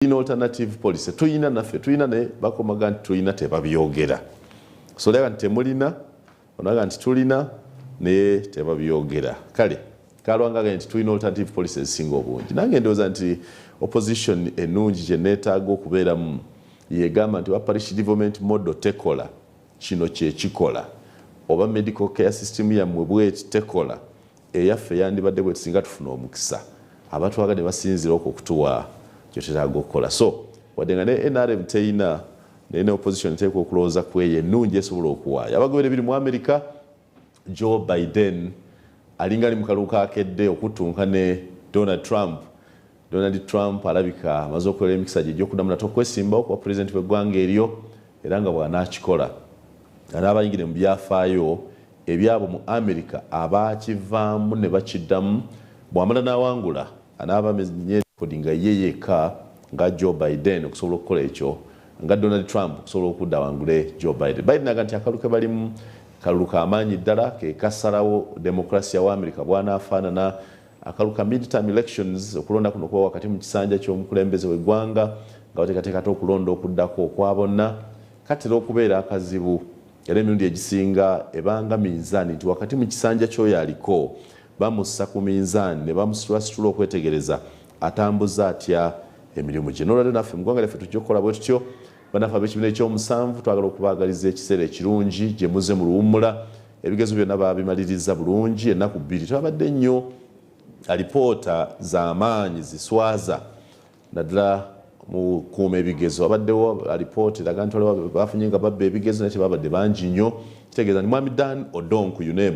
in alternative policy tuyina naffe tuyina ne bakomaga nti tuyina tebabyogera so lega nti temulina onaga nti tulina ne tebabyogera kale kalwangaga nti tuyina alternative policy ezisinga obungi nange ndowooza nti opposition ennungi gye neetaaga okubeeramu yegamba nti parish development model tekola kino kyekikola oba medical care system yammwe bweti tekola eyaffe yandibadde bweti singa tufuna omukisa abatwaga ne basinzira okutuwa kyetaaga okukola so wadde nga ne NRM teyina ne opposition teekwa okulowooza ku eyo ennungi esobola okuwaayo abagoberera biri mu America Joe Biden alinga ali mu kalulu kakedde okutunka ne Donald Trump alabika amaze okukola emikisa gye gy'okuddamu nate okwesimbawo kuba pulezidenti w'eggwanga eryo era nga bw'anaakikola n'abayingire mu byafaayo ebyabo mu America abakivaamu ne bakiddamu bw'amala n'awangula anaaba amenye nga ye yekka nga Joe Biden okusobola okukola ekyo nga Donald Trump okusobola okudda wangule Joe Biden aga nti akalu ke balimu kalulu k'amaanyi ddala ke kasalawo demokrasiya wa America bw'anaafaanana akalu ka midterm elections okulonda kuno kuba wakati mu kisanja ky'omukulembeze w'eggwanga nga bateekateekate okulonda okuddako okwa bonna katera okubeera akazibu era emirundi egisinga ebanga minzaani nti wakati mu kisanja ky'oyo aliko bamussa ku minzaani ne bamusitula okwetegereza atambuza atya emirimu gye n'olwadde naffe mu ggwanga lyaffe tujja okukola bwe tutyo banaffe ab'ekibiina ekyomusanvu twagala okubaagaliza ekiseera ekirungi gye muze mu luwummula ebigezo byonna babimaliriza bulungi ennaku bbiri twabadde nnyo alipoota z'amaanyi ziswaza naddala mu kuuma ebigezo abaddewo alipoota eraga nti waliwo bafunye nga babba ebigezo naye tebabadde bangi nnyo kitegeeza ni mwami Dan Odonk UNEM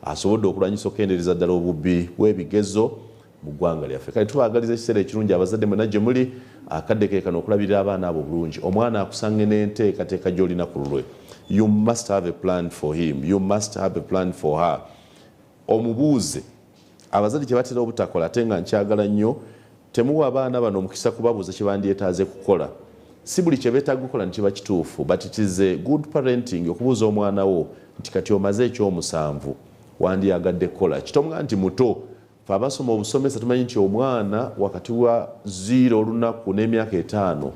asobodde okulwanyisa okukendeereza ddala obubbi bw'ebigezo mu ggwanga lyaffe kale tubaagaliza ekiseera ekirungi abazadde mwena gye muli akadde keekano okulabirira abaana abo bulungi omwana akusanga n'enteekateeka gy'olina ku lulwe you must have a plan for him you must have a plan for her omubuuze abazadde kye batera obutakola ate nga nkyagala nnyo temuwa abaana bano omukisa kubabuuza kye bandyetaaze kukola si buli kye beetaaga kukola nti kiba kituufu but it is a good parenting okubuuza omwana wo nti kati omaze ekyomusanvu wandyagadde kukola kitomuga nti muto fe abasoma obusomesa tumanyi nti omwana wakati wa 0 olunaku n'emyaka 5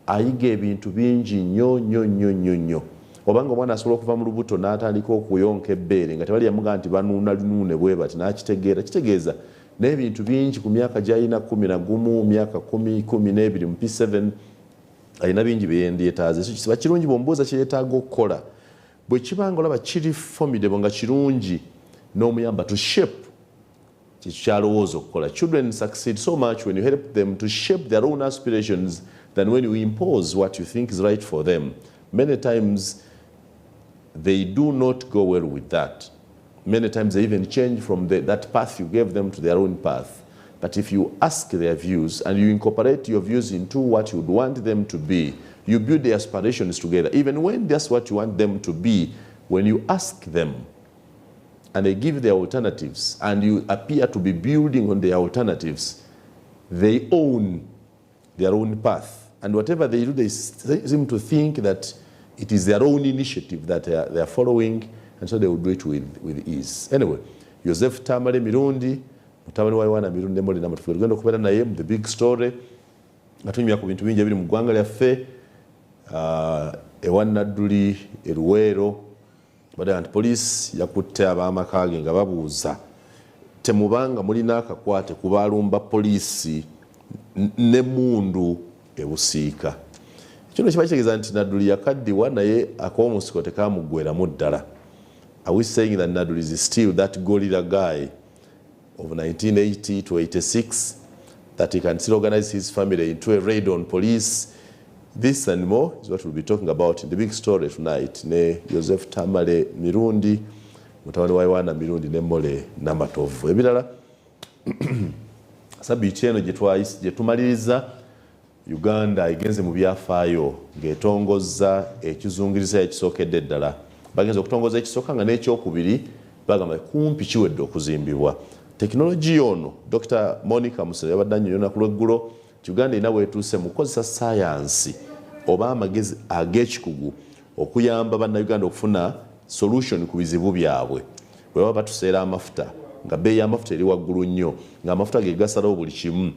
ayiga ebintu bingi nnyo obanga omwana asobola okuva mu lubuto n'atandika okuyonka ebbeere nga tebali yamuga nti banuuna lunuune bwe bati n'akitegeera kitegeeza n'ebintu bingi ku myaka gy'alina 11 myaka 12 mu P7 alina bingi bye yendyetaaze so kisiba kirungi bw'omubuuza kye yeetaaga okukola bwe kibanga olaba kiri formidable nga kirungi n'omuyamba to shape kyalowooza okukola children succeed so much when you help them to shape their own aspirations than when you impose what you think is right for them many times they do not go well with that many times they even change from that path you gave them to their own path but if you ask their views and you incorporate your views into what you would want them to be you build the aspirations together even when that's what you want them to be when you ask them and they give their alternatives and you appear to be building on their alternatives they own their own path and whatever they do they seem to think that it is their own initiative that they are following and so they will do it with ease anyway Joseph Tamale Mirundi mutabani wa Yohana Mirundi moli na matufuga tugenda okubeera naye the big story ngatunyumya ku bintu bingi ebiri mu ggwanga lyaffe ewanadduli eruweero badde nti poliisi yakutte ab'amaka ge nga babuuza temubanga mulina akakwate ku baalumba poliisi n'emmundu ebusiika ekyo kiba kitegeeza nti Nadduli yakaddiwa naye ak'omusiko tekamuggweramu ddala are we saying that Nadduli is still that gorilla guy of 1980 to 86 that he can still organize his family into a raid on police this and more is what we'll be talking about in the big story tonight ne Joseph Tamale Mirundi mutabani wa Yohana Mirundi ne Mole Namatovu ebirala sabiti eno gye tumaliriza Uganda igenze mu byafaayo ng'etongozza ekizungiriza ekisookedde ddala bagenze okutongoza ekisooka nga n'ekyokubiri bagamba kumpi kiwedde okuzimbibwa tekinologi ono Dr. Monica Museveni yabadde annyonnyola ku lweggulo Uganda erina bwetuuse mu kukozesa sayansi oba amagezi ag'ekikugu okuyamba bannayuganda okufuna solution ku bizibu byabwe bwe baba batuseera amafuta nga bbeeyi y'amafuta eri waggulu nnyo ng'amafuta ge gasalawo buli kimu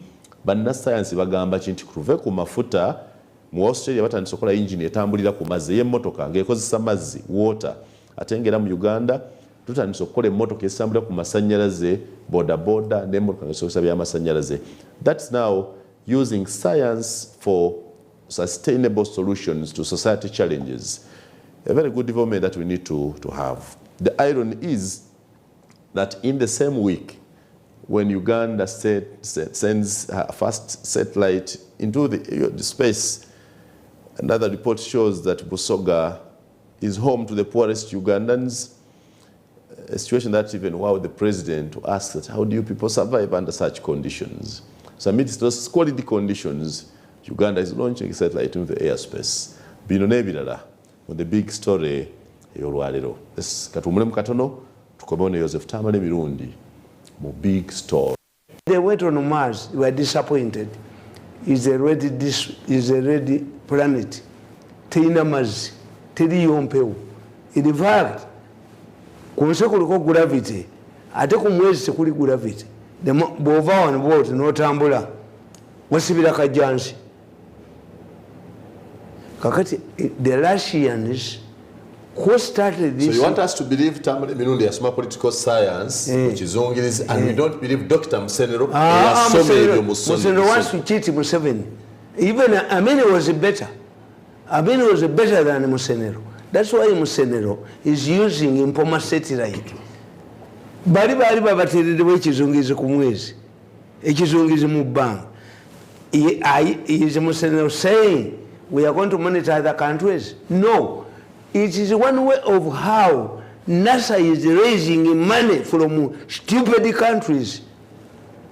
bannasayansi bagamba kinti kuve ku mafuta mu Australia batandise okola engine etambulira ku mazzi y'emmotoka ng'ekozesa mazzi water ate ng'era mu Uganda tutandise okukola emmotoka esambulira ku masannyalaze bodaboda n'emmotoka ng'ekozesa by'amasannyalaze. That's now using science for sustainable solutions to society challenges. A very good development that we need to have. The irony is that in the same week when Uganda sends her first satellite into the space, another report shows that Busoga is home to the poorest Ugandans, a situation that even wowed the president to ask that how do you people survive under such conditions? So amidst those quality conditions, Uganda is launching a satellite into the airspace. Bino nebirala on the big story y'olwalero. Katumule mukatono tukobone Joseph Tamale Mirundi mu big story. They went on Mars, they were disappointed. Is a ready planet. Teina Mars, teri yompeu. In fact, kunse kuliko gravity. Ate ku mwezi tekuli gravity. Bw'ova on board n'otambula wasibira kajjansi. Kakati the Russians who started this. So you want us to believe Tamale Mirundi as political science, which is Zongiri's, and we don't believe Dr. Musenero? Musenero wants to cheat Museveni. Even Amini was better. Amini was better than Musenero. That's why Musenero is using Impoma satellite. Bari babaterere ekizungizi ku mwezi. Ekizungizi mu bbanga. Is Musenero saying we are going to monitor other countries? No. It is one way of how NASA is raising money from stupid countries.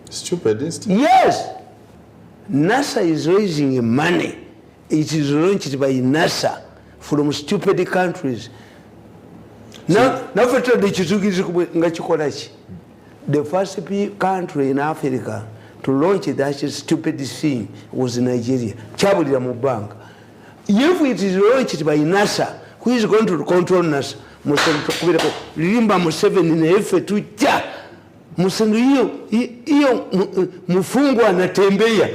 Stupid, isn't it? Yes. NASA is raising money. It is launched by NASA from stupid countries. Now, the first country in Africa to launch that stupid thing was Nigeria. Chabulira mu bank. If it is launched by NASA, who is going to control NASA? Limba Museveni na efe tuja. Museveni hiyo mfungwa anatembea.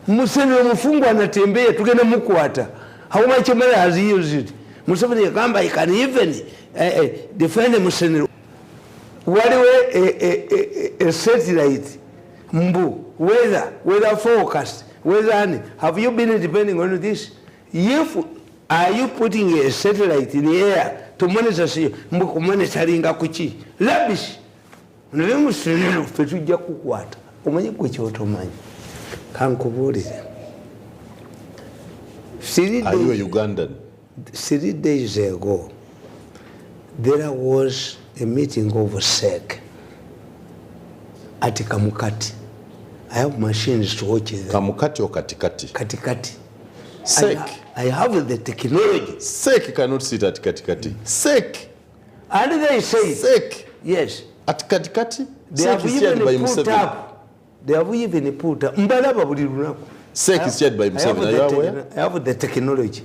Museveni mfungwa anatembea tugenda mukwata. How much money has he used? Museveni yakamba he can even defend Museveni. Waliwe a satellite mbu weather forecast weather. Have you been depending on this? If are you putting a satellite in the air to monitor monitoring kuchi? Labish. Nile Musenero fetuja kukwata. Omanyi kwe kyotomanyi. Kankubulire. Are you a Ugandan? 3 days ago, there was a meeting of SEC at Kamukati. I have machines to watch it. Kamukati or Katikati? Katikati. SEC. I have the technology. SEC cannot sit at Katikati. SEC. And they say SEC. Yes. At Katikati? They have even put up. They have even put up. SEC is chaired by Museveni. Are you aware? I have the technology.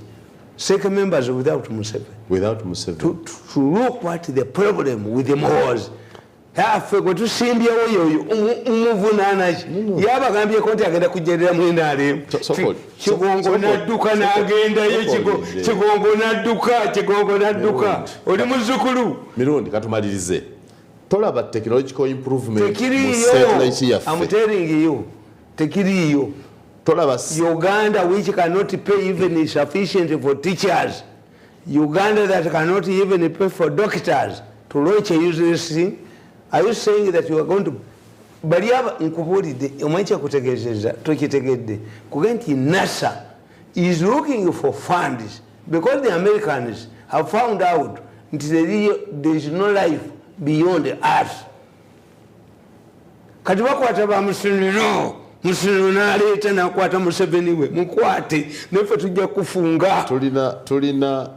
SEC members without Museveni. Without Museveni. To look what the problem with them was. Afego tusimbye oyo umuvunanaji yabagambye konti agenda kujerera mwenda ali kigongo nadduka nagenda ye kigongo nadduka oli muzukulu Mirundi katumalirize tolaba technological improvement mu satellite yaffe. I'm telling you tekiriyo tolaba Uganda which cannot pay even sufficient for teachers, Uganda that cannot even pay for doctors to launch a useless thing. Are you saying that you are going to Baliaba nkubulide omwacha kutegezeza tokitegedde kugenti NASA is looking for funds because the Americans have found out there is no life beyond Earth. Kati bakwata ba Musenero naleeta nakwata Museveni we mukwate nefe tujja kufunga tulina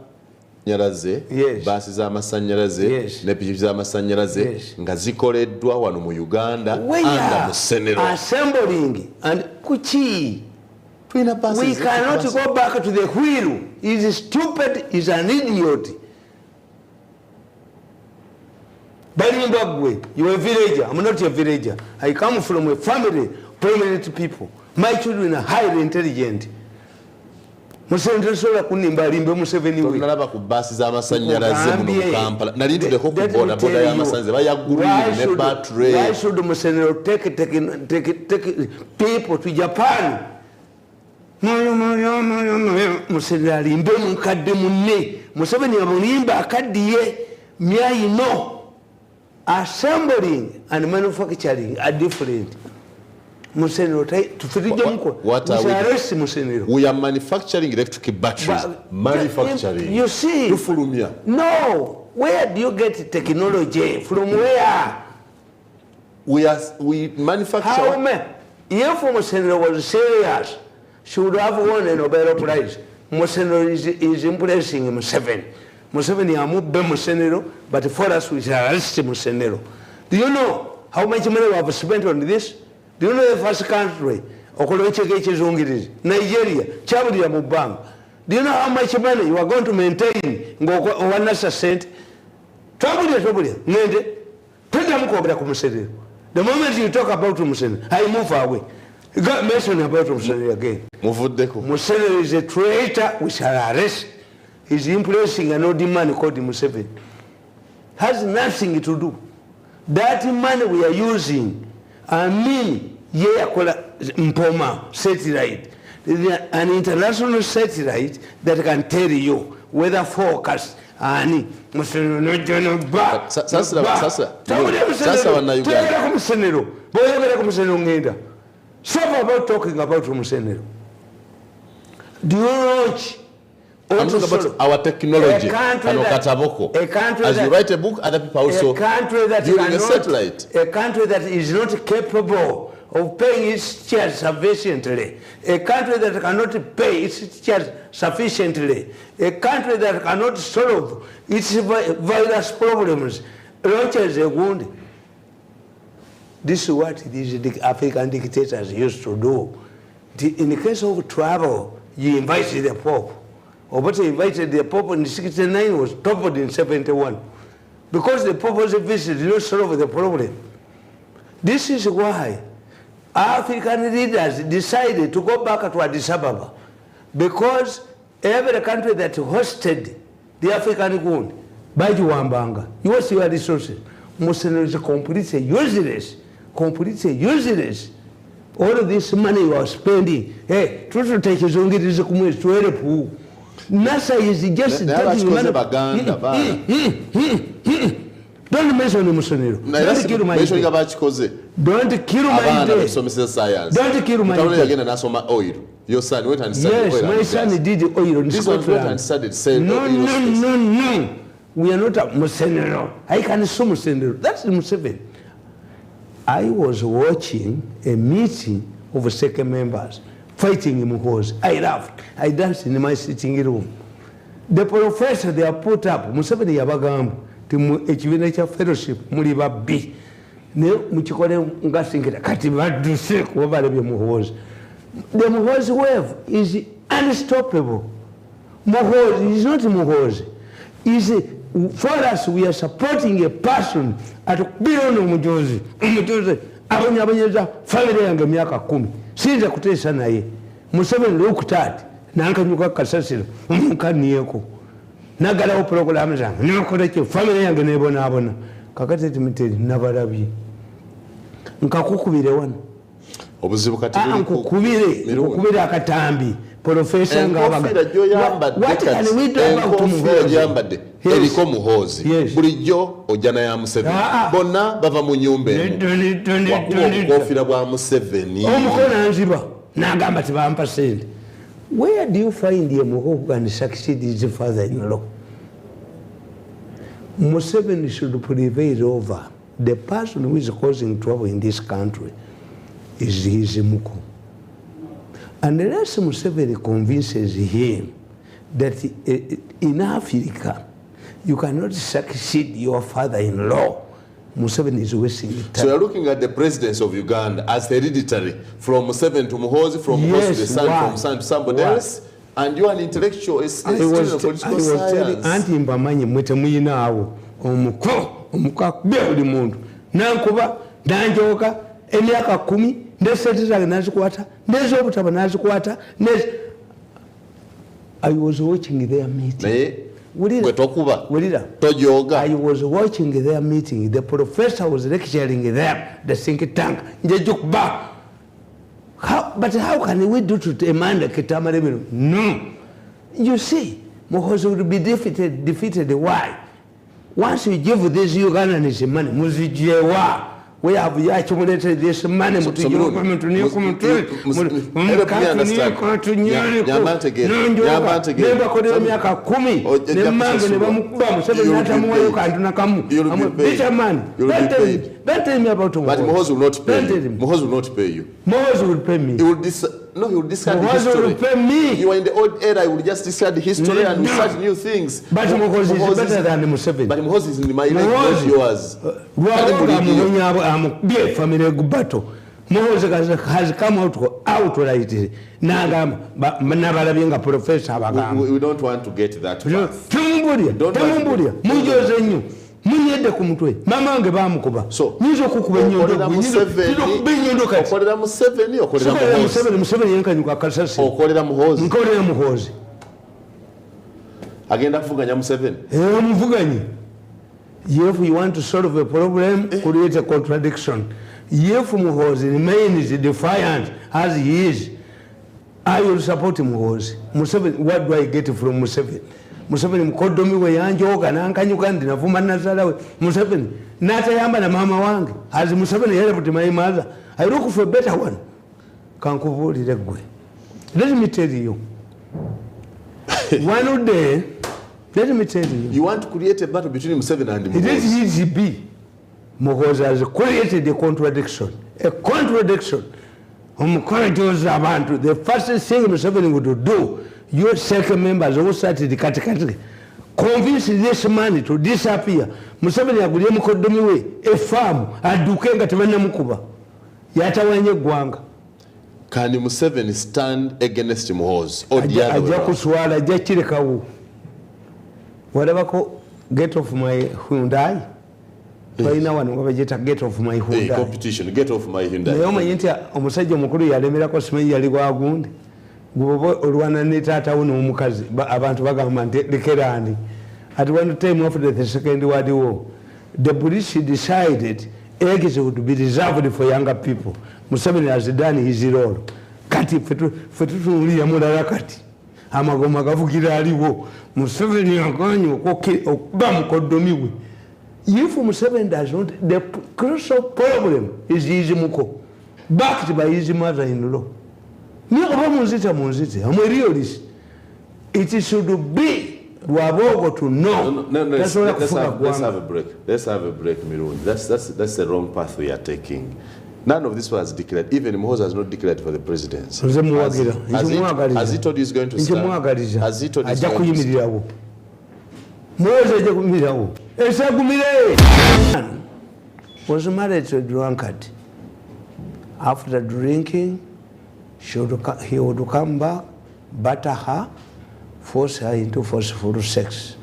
nyalaze basi za masanyalaze ne piki za masanyalaze nga zikoleddwa wano mu Uganda anda Musenero assembling and kuchi we cannot go back to the wheel. He is stupid, he is an idiot. Balimbagwe, you are a villager. I'm not a villager. I come from a family prominent people. My children are highly intelligent. Museveni sola kunimba alimbe Museveni we. Tunalaba ku basi za masanyalaze mu Kampala. Nali tudeko ku boda boda ya masanze bayagulire ne battery. Why should Museveni take people to Japan? Museveni alimbe mukadde munne. Museveni amulimba akaddiye myayino. Assembling and manufacturing are different. What are we are manufacturing electric batteries. Manufacturing. You see? No. Where do you get technology? From where? We manufacture. How many? If Museveni was serious, she would have won a Nobel Prize. Museveni is impressing Museveni. Museveni amubbe Museveni, but for us we shall arrest Museveni. Do you know how much money we have spent on this? Do you know the first country? Nigeria, Chabria Mubang. Do you know how much money you are going to maintain? One cent. The moment you talk about Museveni, I move away. You got mentioned about Museveni again. Museveni is a traitor, we shall arrest. He's impressing an old man called Museveni. Has nothing to do. That money we are using, I mean, Mpoma satellite. An international satellite that can tell you whether forecast and Stop about talking about Museveni. Do you watch? I'm talking about our technology. As you write a book, other people also using a satellite. A country that is not capable of paying its charge sufficiently. A country that cannot pay its charge sufficiently. A country that cannot solve its virus problems. This is what these African dictators used to do. In the case of travel, you invited the Pope. Obote invited the Pope in 69, was toppled in 71. Because the Pope's visit did not solve the problem. This is why African leaders decided to go back to Addis Ababa. Because every country that hosted the African Union, Bajuwambanga, use your resources. Museveni is completely useless. Completely useless. All of this money you are spending, hey, try to take his own to help who. NASA is just taking money. Don't mention Museveni. Don't kill my day. Don't kill my day. Don't kill my day. Your son went and studied oil. Yes, my son did oil in Scotland. No. We are not a Museveni. I can sue Museveni. That's the Museveni. I was watching a meeting of second members fighting in Muhoozi. I laughed. I danced in my sitting room. The professor they have put up, Museveni yabagamba, ekibiina kya fellowship muli babbi. Ne mukikole ngasingira kati badduse kuba balebye Muhoozi. The Muhoozi wave is unstoppable. Muhoozi is not Muhoozi. For us, we are supporting a person at beyond Muhoozi. Muhoozi abanyabanyeza family yange myaka 10. Sinza kutesa naye. Museveni lokutati nankanyuka kasasiro omukaniyeko. Nagalawo program zange. Nakola ki family yange nebona. Kakati timiteri nabalabye. Nkakukubire wano. Obuzibu kati nkukubire akatambi. Professor ngabaga. What can we do about Muhoozi? Eriko Muhoozi. Bulijjo ojana ya Museveni. Bonna bava mu nyumba eno. Wakufira bwa Museveni. Omukona nziba. Nagamba tibampa sente. Where do you find the Muhoozi and succeed his father-in-law? Museveni should prevail over. The person who is causing trouble in this country is his Muku. Unless Museveni convinces him that in Africa you cannot succeed your father-in-law, Museveni is wasting time. So you're looking at the presidents of Uganda as hereditary, from Museveni to Muhoozi, from Muhoozi to the son, from son to somebody else, and you're an intellectual, a student of political science. Anti mbamanyi mwete muyina awo omuka buli muntu nankuba nanjoka emyaka 10 nesente zange nazikwata nezobutaba nazikwata I was watching their meeting. I was watching their meeting. The professor was lecturing them, the think tank. But how can we do to a man like Tamale Mirundi? No. You see, Muhoozi will be defeated. Why? Once you give these Ugandans money, Muzijewa, we have accumulated this money. Let me Don't tell me about But Muhoozi will not pay you. Muhoozi will not pay you. Muhoozi will pay me. He will no, he will discard the history. Will pay me. You are in the old era, he will just discard the history and we start new things. But Muhoozi is better than Museveni. But Muhoozi is in my leg, not yours. Muhoozi has come out right. We don't want to get that far. Munyede ku mutwe mama wange bamukuba nizo kukuba nyondo okolera Museveni Museveni yankanyuka kasasi okolera Muhoozi agenda kuvuganya Museveni muvuganye. If you want to solve a problem, create a contradiction. If Muhoozi remains defiant as he is, I will support Muhoozi. Museveni, what do I get from Museveni? Museveni mkodomi we yanjoga nankanyuka ndinavuma nazala we Museveni natayamba na mama wange as Museveni helped my mother. I look for a better one. Kankuvulire gwe. Let me tell you. One day, let me tell you. You want to create a battle between Museveni and Muhoozi? It is easy. Muhoozi has created a contradiction. A contradiction. The first thing Museveni would do, your second members who started the category, convince this man to disappear. Museveni agulie mukodomi we a farm adukenga tebana mukuba yatawanye gwanga. Can Museveni stand against Muhoozi or the other way? Aja kuswala aja kirekawo. Whatever ko get off my Hyundai. Twaina wano ngabajeta get off my Hyundai. Competition, get off my Hyundai. Nayo manyenti omusajja mukuru yalemera ko simanyi yali gwagundi. Gubo olwana ne tata uno omukazi abantu bagamba nti lekerani. At one time after the Second World War, the British decided eggs would be reserved for younger people. Museveni has done his role. Kati fetu ya mulala kati. Amagoma gavugira aliwo. Museveni aganyu okuba mukodomiwe. If Museveni does not, the crucial problem is his muko, backed by his mother-in-law. I'm a realist. It should be Wabogo to know. Let's have a break. Let's have a break, Mirundi. That's the wrong path we are taking. None of this was declared. Even Muhoozi has not declared for the presidency. Has he told you he's going to stand? Has he told you he's going to stand? Was married to a drunkard. After drinking, he would come back, batter her, force her into forceful sex.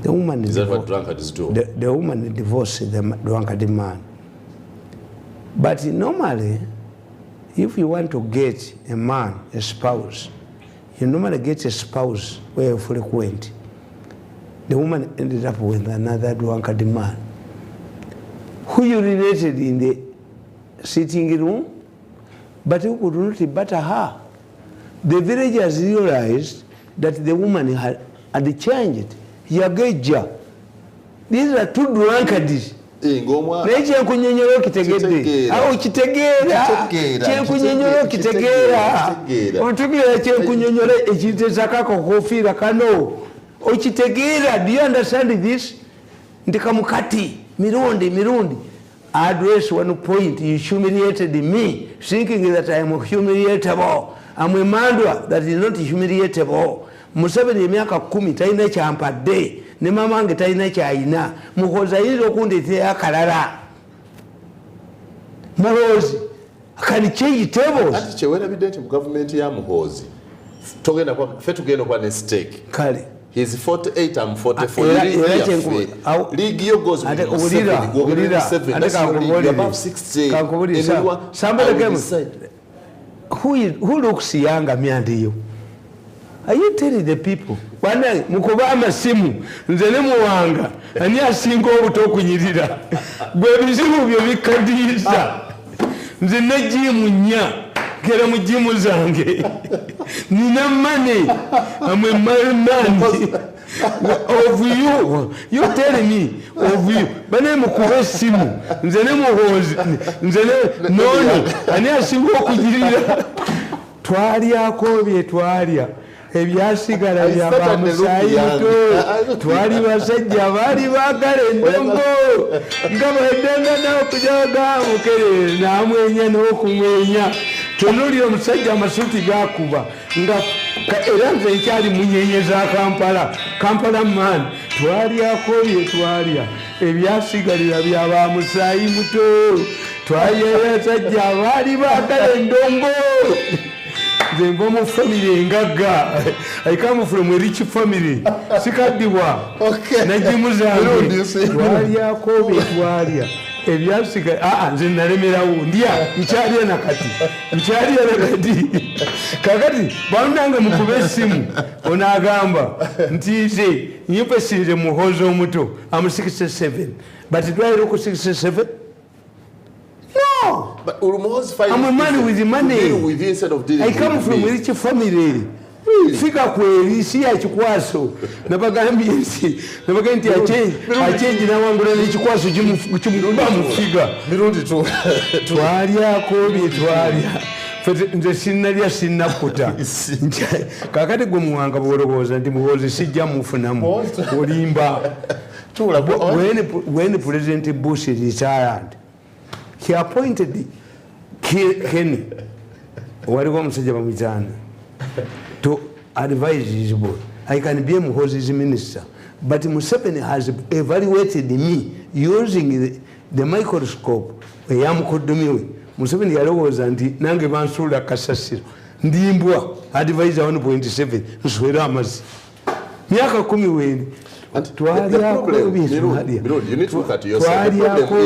The woman is that what drunkards do? The woman divorced the drunkard man. But normally, if you want to get a man, a spouse, you normally get a spouse where frequent. The woman ended up with another drunkard man who urinated in the sitting room, but who could not batter her. The villagers realized that the woman had changed. Yageja. These are two drunkards. Neche kunyonyoro kitegede. Au kitegera. Che kunyonyoro kitegera. Otukira che kunyonyoro echiteza kako kofira kano. Ochitegera. Do you understand this? Ndikamukati. Mirundi. Address one point. You humiliated me, thinking that I am humiliatable. I'm a mandwa that is not humiliatable. Museveni emyaka 10 taina kyampadde ne mama wange taina kyayina. Muhoozi ayinza okundeetera akalala. Muhoozi can change tables. Ati kyewera evident mu government ya Muhoozi tugenda kwa ne stake. Kale He's 48, I'm 44. League goes with 7. That's already above 60. Somebody came. Who looks younger, me and you? Are you telling the people? One day, Mukobama Simu, Nzene Muhanga, and you are single talk with Yidida. Baby Simu, you make Kadisa. Nzene Jimunya, Keramu Jimuzange. Nina money. I'm a married man. Of you. You're telling me of you. But I'm a Simu. Nzene Muhoozi. Nzene no. And you are single with Yidida. Twaria, Kobe, Twaria. Ebyasigala byaba musaayito twali basajja baali baagala endongo nga bweddenga n'okujaga mukere n'amwenya n'okumwenya tonulira omusajja amasuuti gakuba nga era nze nkyali munyenye za kampala man twalyako bye twalya ebyasigalira byaba musaayi muto twalya abasajja baali baagala endongo. They come from Gaga. I come from a rich family. Sikadiwa. Okay. Najimuza. Waria Kobe Waria. If you have Sika, Zenaremera, Ndia, Micharia Nakati. Micharia Nakati. Kakati, Bandanga Mukubesim, Onagamba, Ntize, Yupesi, the Muhoozi Muto. I'm 67. But do I look 67? No. But I'm a man with the money. With instead of dealing I come from a rich family. Fika kweli si achikwaso nabagambi nsi nabaganti I change na wangu na chikwaso chimba mufiga mirundi tu twalya ko bitwalya nze sinalya sinnakuta kakati gwe muwanga bwolowooza nti Muhoozi sijja mufunamu olimba when President Bush retired he appointed Kenny waliwo omusajja bamwitaana to advise his boy. I can be a Muhoozi's minister, but Museveni has evaluated me using the microscope. Museveni yalowooza nti nange bansuula kasasiro ndimbwa advisor 1.7 nswera amazzi myaka 10 wendi twalyako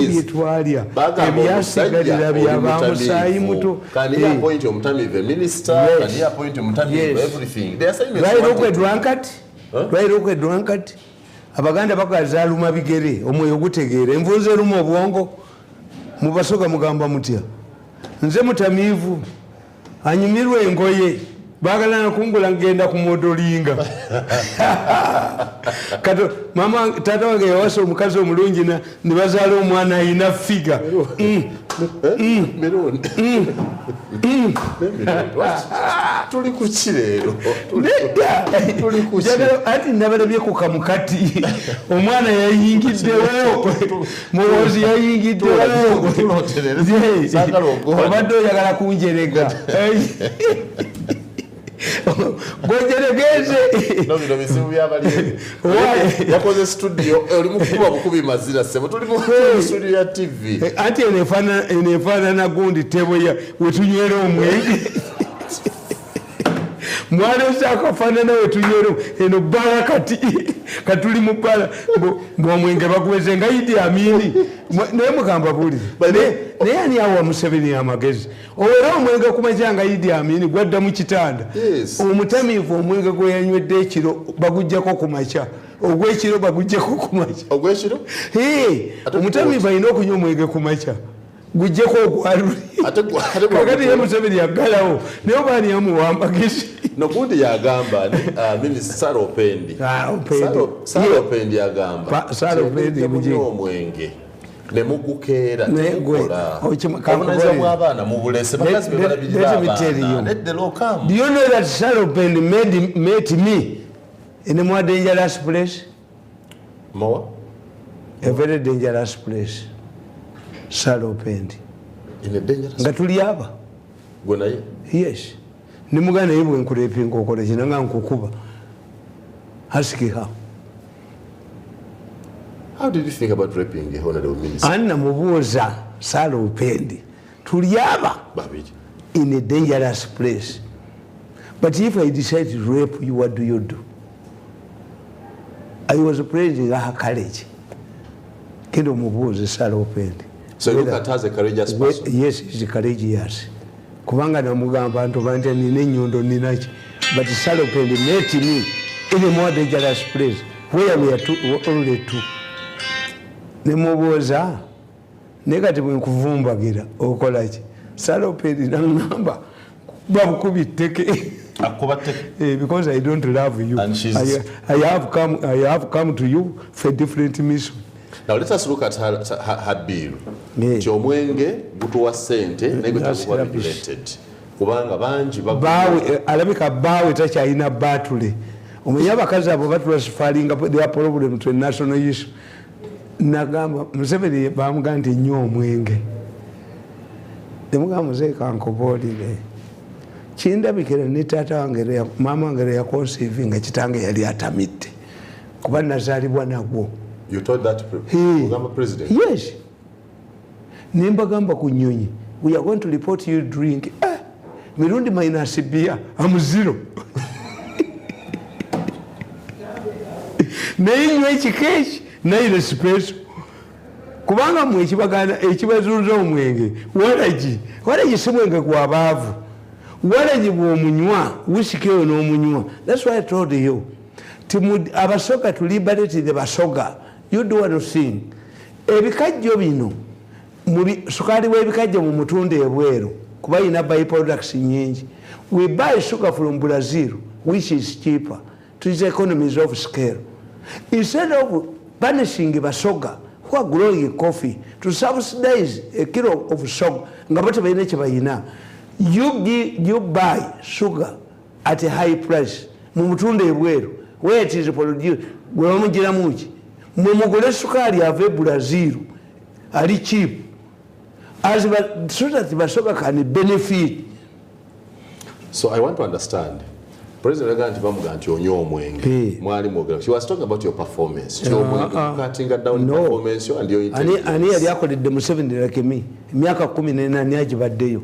byetwalya ebyasigalira byaba musaayi muto lwaira drunkard abaganda bakazaaluma bigere omwoyo gutegeera envunza eruma obwongo mubasoga mugamba mutya nze mutamiivu anyumirwa engoye bagala nakungula ngenda kumodolinga kato mama tata wange yawasa omukazi omulungi ne bazaala omwana ayina figa tuli ku kireero ati nabalabye ku kamukati omwana yayingiddewo Muhoozi yayingiddewo obadde oyagala kunjerega gojeregeze no bizibu byabali yakoze studio olimu kuba bukubi mazira sebo tuli mu studio ya TV ati enefana na gundi tebo ya wetunywera omwenge mwana usakafana na wetunywera eno bala kati katuli mu bala mwamwenge bakuweze nga Idi Amini naye mugamba buli naye ani awa Museveni amagezi owera omwenge kumajanga Idi Amini gwadda mu kitanda omutamiivu omwenge gwe yanywedde ekiro bagujjako ku makya ogw'ekiro bagujjako ku makya ogw'ekiro omutamiivu alina okunywa omwenge ku makya gujjeko ogwaluli kakati ye Museveni yaggalawo naye oba ani amuwa amagezi nokundi yagamba Sir Opendi yagamba munywa omwenge ne mugukeera obunayiza bw'abaana mu bulese bakazi be balabirira abaana let the law come. Do you know that Sir Opendi met me in a more dangerous place? More? A very dangerous place. Sir Opendi in a dangerous nga tuli aba gonaye yes nimugana yibwe nkurepinga okole kinanga nkukuba ask her. How did you think about raping the honorable minister? Anna mubuuza Sir Opendi tuli aba in a dangerous place, but if I decide to rape you, what do you do? I was praising her courage. Kendo Muhoozi Salopendi. So you look at her as a courageous person? Yes, she's courageous. Kubanga namugamba ntobanja nine nyondo ninachi. But Salopendi met me in a more dangerous place where we are only two. Nemubuuza negati bwe nkuvumbagira okolachi. Salopendi nangamba babukubi teke. Because I don't love you. And I have come to you for a different mission. Now let us look at her bill. Kyomwenge gutuwa sente negutakuwa regulated. Kubanga banji bawe alabika bawe takyalina batule. Omenya abakazi abo batula sifalinga their problem to a national issue. Nagamba Museveni bamugamba nti nnyo omwenge. Nemugamba muzeeka kankobolire. Kindabikira ne taata wange mama wange yakonsivinga kitange yali atamidde. Kuba nazaalibwa nagwo. You told that Uganda president? Yes. Nimbagamba ku nnyonyi. We are going to report you drink. Mirundi minus beer. I'm zero. Nayinywa ekikeeki nayire space. Kubanga mwe ekibazunza omwenge. Waragi si mwenge gwa baavu. Waragi bw'omunywa wisikeyo n'omunywa. That's why I told you. Abasoga to liberate the basoga. You do one thing. Ebikajjo bino sukali w'ebikajjo mu mutunde ebweru kuba ina byproducts nyingi. We buy sugar from Brazil which is cheaper to the economies of scale. Instead of punishing basoga who are growing coffee to subsidize a kilo of sugar nga bati bayina kye bayina, you buy sugar at a high price mu mutunde ebweru where it is produced. Gwe bamugiramu ki mugule sukali ave Brazil ali cheap as so that basoga can benefit. So I want to understand. President Uganda bamuga nti onyo omwenge mwali mwogera. She was talking about your performance. Cutting down performance and your intelligence. Ani yali akoledde Museveni like me. Emyaka 14 agibaddeyo.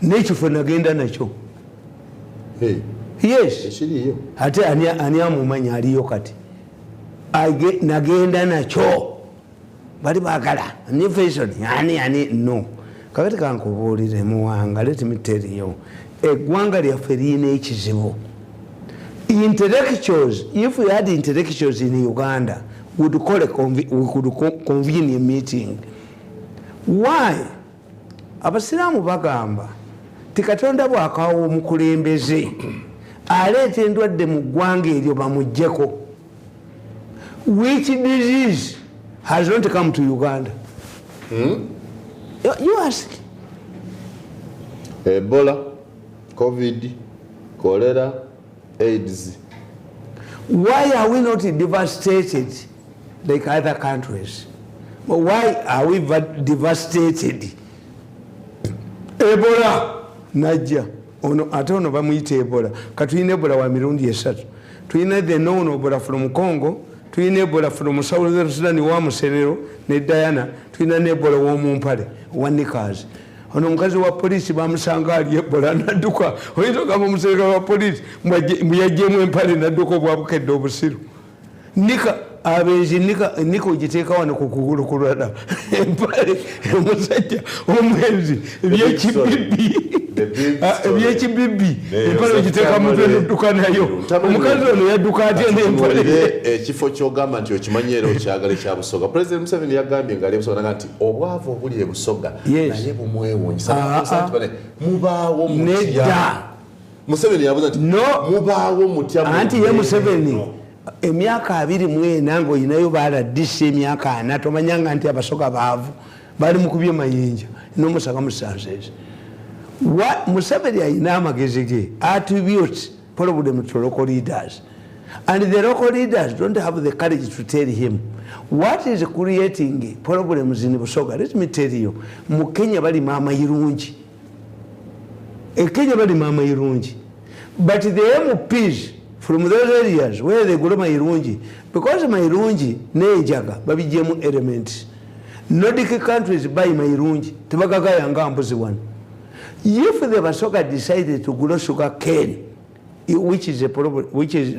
N'ekifo nagenda nakyo. Yes. Ate ani amumanya aliyo kati. Nagenda nakyo. Bali bagala. Ni fashion. Yani no. Kakati kankubuulire Muwanga, let me tell you. Eggwanga lyaffe lirina ekizibu. Intellectuals, if we had intellectuals in Uganda, we could convene a meeting. Why? Abasiraamu bagamba tikatonda bwakawo omukulembeze aleeta endwadde mu ggwanga eryo bamuggyeko. Which disease has not come to Uganda? You ask. Ebola, COVID, cholera, AIDS. Why are we not devastated like other countries? But why are we devastated? Ebola, Najja. Ate ono bamuyita Ebola. Katuyina Ebola wa mirundi esatu. Tuyina the known Ebola from Congo. Tuyina Ebola from South Sudan wa Musenero ne Diana. Tuyina ne Ebola w'omumpale wa Nikazi. Ono omukazi wa polisi bamusanga ali Ebola nadduka. Oyinza okugamba omuserikale wa polisi muyaggyemu empale nadduka obwabukedde obusiru. Nika abenzi nika ogiteeka wano ku kugulu kulwada empale omusajja omwenzi ebyekibibbi empale ogiteeka mutwe nodduka nayo. Omukazi ono yadduka atya n'empale. Ekifo ky'ogamba nti okimanyi era okyagala ekya Busoga. President Museveni yagambye ng'ali Busoga naga nti obwavu obuli e Busoga naye bumwewuunyisa. Mubaawo mutya. Museveni yabuuza nti mubaawo mutya. Anti ye Museveni emyaka 24 ng'olinayo baaladisa emyaka 4 tomanyanga nti abasoga baavu bali mu kubya mayinja n'omusaka musanseezi. Museveni alina amagezi ge attributes problem to local leaders, and the local leaders don't have the courage to tell him what is creating problems in Busoga. Let me tell you, mu Kenya bali mama irungi. Kenya bali mama irungi, but the MPs from those areas where they grow Mairunji, because Mairunji nejaga babijemu elements. Nordic countries buy Mairunji, tebagaga yanga mbuzi one. If the Basoga decided to grow sugar cane, which is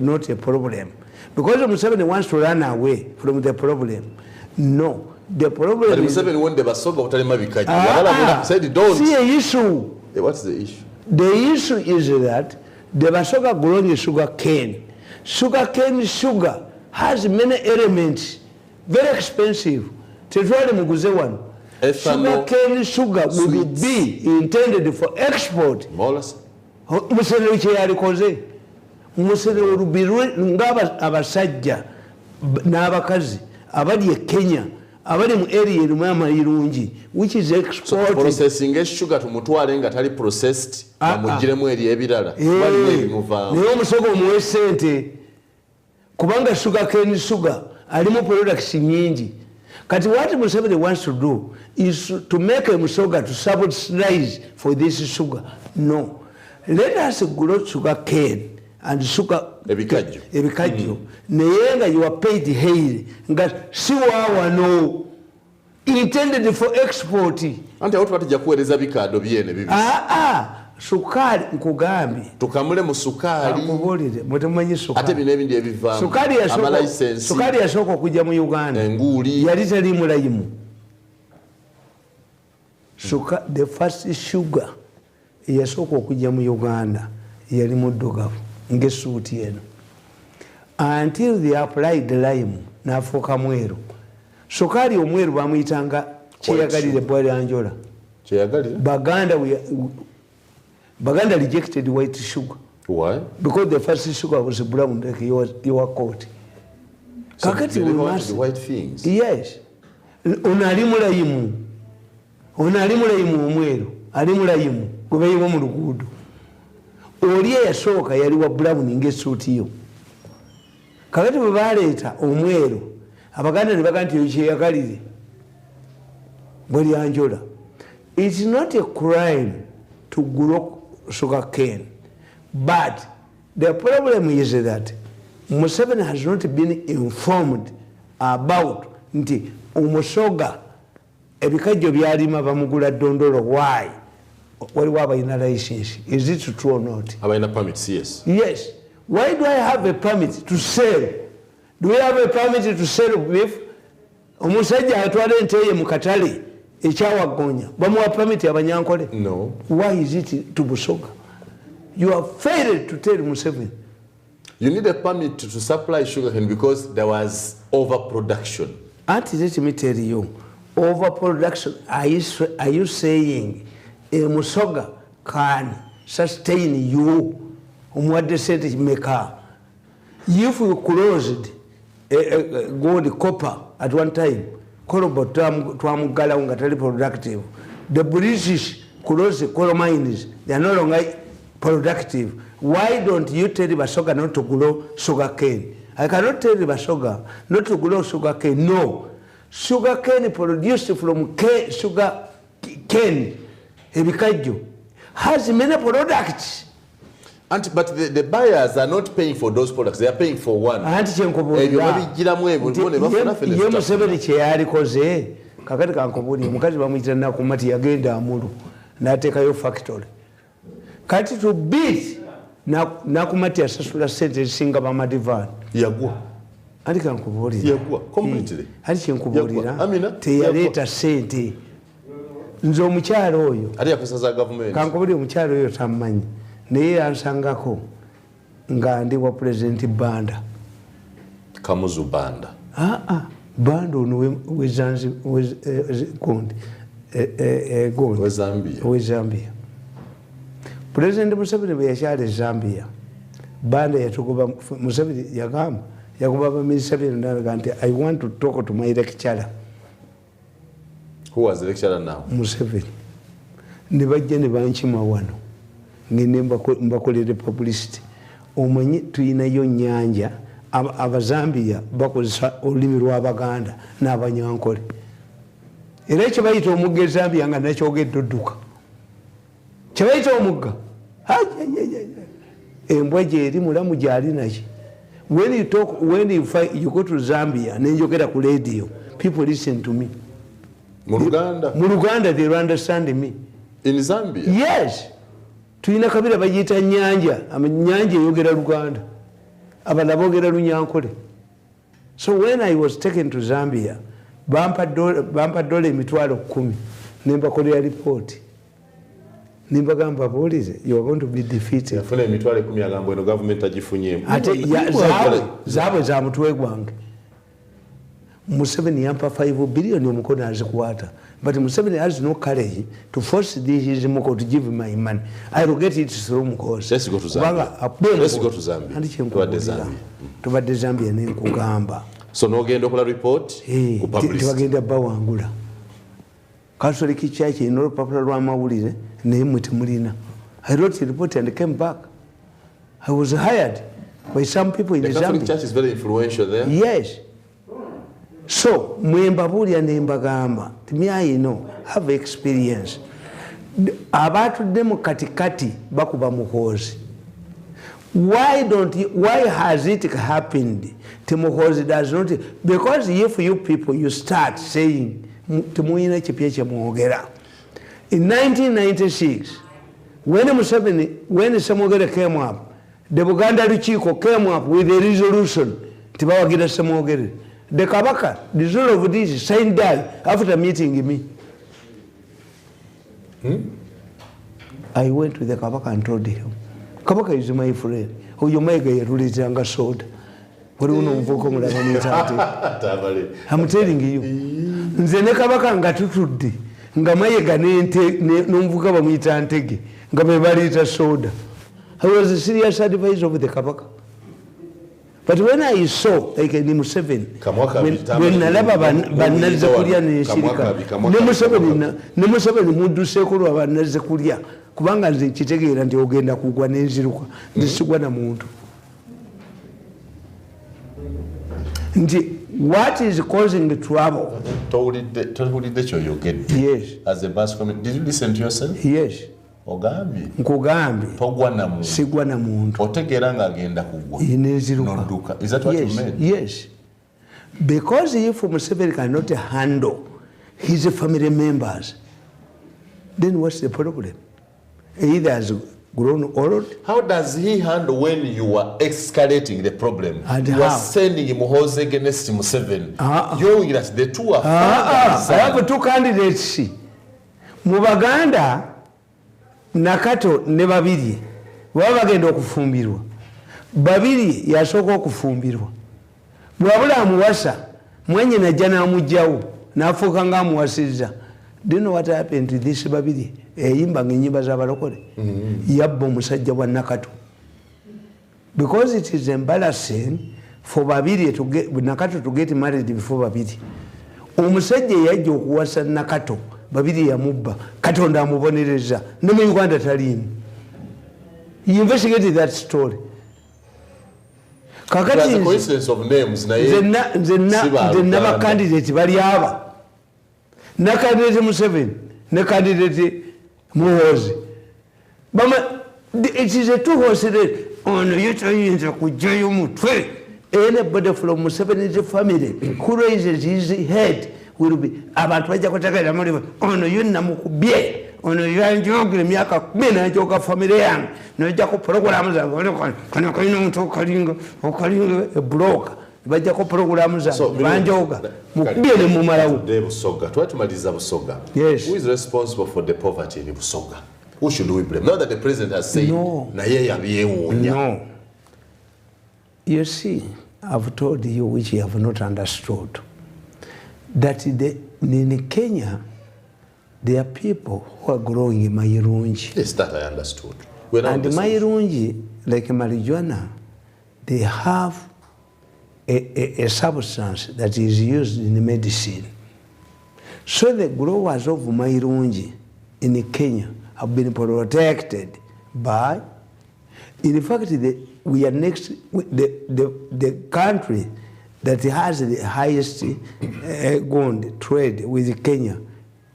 not a problem, because Museveni wants to run away from the problem. No, the problem but is Museveni won't basoga utalema bikaji. Said don't. See an issue. What's the issue? The issue is that the basoga growing sugar cane. Sugar cane sugar has many elements, very expensive. Sugar cane sugar will be intended for export. Museveni kyeyalikoze. Museveni olubirwe ngaba abasajja n'abakazi abali e Kenya abali mu area erimu amayirungi which is export. Processing sugar tumutwale nga tali processed amugiremu eri ebirala waliwo ebimuvaamu. Naye omusogo omuwe ssente kubanga sugar cane sugar alimu products nyingi. Kati what Museveni wants to do is to make a musoga to subsidize for this sugar. No. Let us grow sugar cane and sugar ebikajjo. Naye nga you are paid hail nga si waawano intended for export. Anti awo twatijja kuweereza bikaado byene bibisi. Sukali nkugambye tukamule mu sukaali akubulire mutemanyi sukali ate bino ebindi ebivaamu sukali yasooka okujja mu Uganda enguuli yali tali mulayimu. The first sugar yasooka okujja mu Uganda yali muddugavu ng'essuuti eno until they applied lime n'afuuka mweru. Sukali omweru bamuyitanga kyeyagalire Bwalanjola. Baganda rejected white sugar. Why? Because the first sugar was brown like your coat. So they want the white things? Yes. Unalimulayimu omweru alimulayimu kubeyiwa mu luguudo. Oliye yasooka yali wa brown ng'essuuti yo. Kakati bwe baleeta omweru Abaganda ne baga nti kyeyagalire Bwalanjola. It's not a crime to grow sugar cane, but the problem is that Museveni has not been informed about nti umusoga ebikajjo byalima bamugula dondolo. Why? Waliwo abalina license. Is it true or not? Abalina permits, yes. Yes. Why do I have a permit to sell? Do we have a permit to sell beef? Omusajja atwala ente ye mu katale ekyawagonya bamuwa permit abanyankole? No. Why is it to Busoga? You have failed to tell Museveni. You need a permit to supply sugarcane because there was overproduction. Auntie, let me tell you, overproduction. Are you saying a Musoga can sustain you? What they said is maker. If you closed gold copper at one time, productive. The British closed coal mines. They are no longer productive. Why don't you tell Basoga not to grow sugar cane? I cannot tell Basoga not to grow sugar cane. No. Sugar cane produced from sugar cane, ebikajjo, has many products. But the buyers are not paying for those products. They are paying for one. Museveni kyeyalikoze kakati kankubuli mukazi bamuyita nakumati yagenda amulu n'ateekayo factory. Kati to beat nakumati asasula sente ezisinga bamadivan yagwa. Anti kankubulira yagwa completely. Anti kyenkubulira teyaleeta sente. Nze omukyalo oyo ate yakusaza government. Kankubulira omukyalo oyo tammanyi. Naye yansangako nga ndi wa President Banda. Kamuzu Banda. Banda ono we Zambia. President Museveni bwe yakyali Zambia, Banda yatugoba Museveni yagamba yagoba abaminisita byonna nti I want to talk to my lecturer. Who was the lecturer now? Museveni. Ne bajja ne bankima wano. Ngende mbakolere publicity. Omanyi tuyinayo nnyanja abazambia bakozesa olulimi lw'Abaganda n'Abanyankole. Era ekyo bayita omugga e Zambia nga nakyogedde odduka. Kye bayita omugga. Embwa gyeri mulamu gyali naki. When you go to Zambia, nenjogera ku radio, people listen to me. Mu Luganda they will understand me. In Zambia? Yes. Tuyina kabira bayita nyanja, nyanja eyogera Luganda. abalabogera lunyankole. So when I was taken to Zambia, bampa dola emitwalo 10 nembakolera report. Nimbagamba police, you are going to be defeated. Yafuna emitwalo 10 agamba eno government agifunyemu. Ate zaabwe za mutwe gwange. Museveni yampa 5 billion omukono azikuwata. But Museveni has no courage to force his Moko to give me my money. I will get it through Muhoozi. Let's go to Zambia. Let's go to Zambia. Tubadde Zambia nenkugamba. So nogenda okola report ku publish. Tubagenda bawangula. Catholic Church in olupapula lw'amawulire naye mwe temulina. I wrote a report and came back. I was hired by some people in Zambia. The Catholic Church is very influential there. Yes. So, mwembabulya nembagamba, me I know, have experience. Abatudde mu katikati bakuba Muhoozi. Why has it happened? Muhoozi does not, because if you people, you start saying, temuyina kipya kye mwogera. In 1996, when Samogera came up, the Buganda Luchiko came up with a resolution, tibawagira Samogere. The Kabaka, the result of this, signed die after meeting me. I went to the Kabaka and told him, Kabaka is my friend. Who you make a release younger sword. What do you know? I'm telling you. Nzene Kabaka ngatutudi. Ngamaye ganente numvuka bamwita antege. Ngabebalita soda. I was a serious advisor of the Kabaka. But when I saw, like in Museveni, when Nalaba Banaza Korea Nishika, Nemuseveni Mundu Sekuru of Naza Korea, Kubanga Chitegi and Yogenda Kuguaneziruka, the Sugana Mundu. What is causing the trouble? Told it that you get. Yes. As a bus coming, did you listen to yourself? Yes. Ogambi. Nkugambi. Togwana muntu. Sigwana muntu. Otegeranga agenda kugwa. Ineziruka. Is that what you meant? Yes. Because if Museveni cannot handle his family members, then what's the problem? Either has grown old. How does he handle when you are escalating the problem? And you are sending Muhoozi against Museveni. Knowing that the two are fathers. I have 2 candidates. Mubaganda Nakato ne babiri baba bagenda okufumbirwa babiri yasooka okufumbirwa bwabula amuwasa mwenye najja n'amugjawo n'afuuka ng'amuwasizza. Do you know what happened to this babiri? Eyimba ng'ennyimba z'abalokole yabba omusajja wa Nakato, because it is embarrassing for babiri Nakato to get married before babiri. Omusajja yajja okuwasa Nakato babiri yamubba Katonda amubonereza ne mu Uganda talimu. He investigated that story. Kakati the coincidence of names na nze candidate bali aba na candidate Museveni ne candidate Muhoozi. It is a 2-horse race. Ono yotoyinza kujjayo mutwe. Anybody from Museveni's family who raises his head will be abantu bajja kutegeera mulimu ono yonna mukubye ono yanjogera emyaka 10 n'ajoga famire yange n'ojja ku programu zange kano kalina omuntu okalinga ebulooka bajja ku programu zange banjoga mukubye ne mumalawo. Busoga twatumaliza Busoga. Yes. Who is responsible for the poverty in Busoga? Who should we blame? Now that the president has said naye yabyewuunya. No. You see, I've told you which you have not understood. That in Kenya, there are people who are growing Mayirunji. Yes, that I understood. And Mayirunji, like marijuana, they have a substance that is used in medicine. So the growers of Mayirunji in Kenya have been protected by, in fact, we are next, the country that has the highest gold trade with Kenya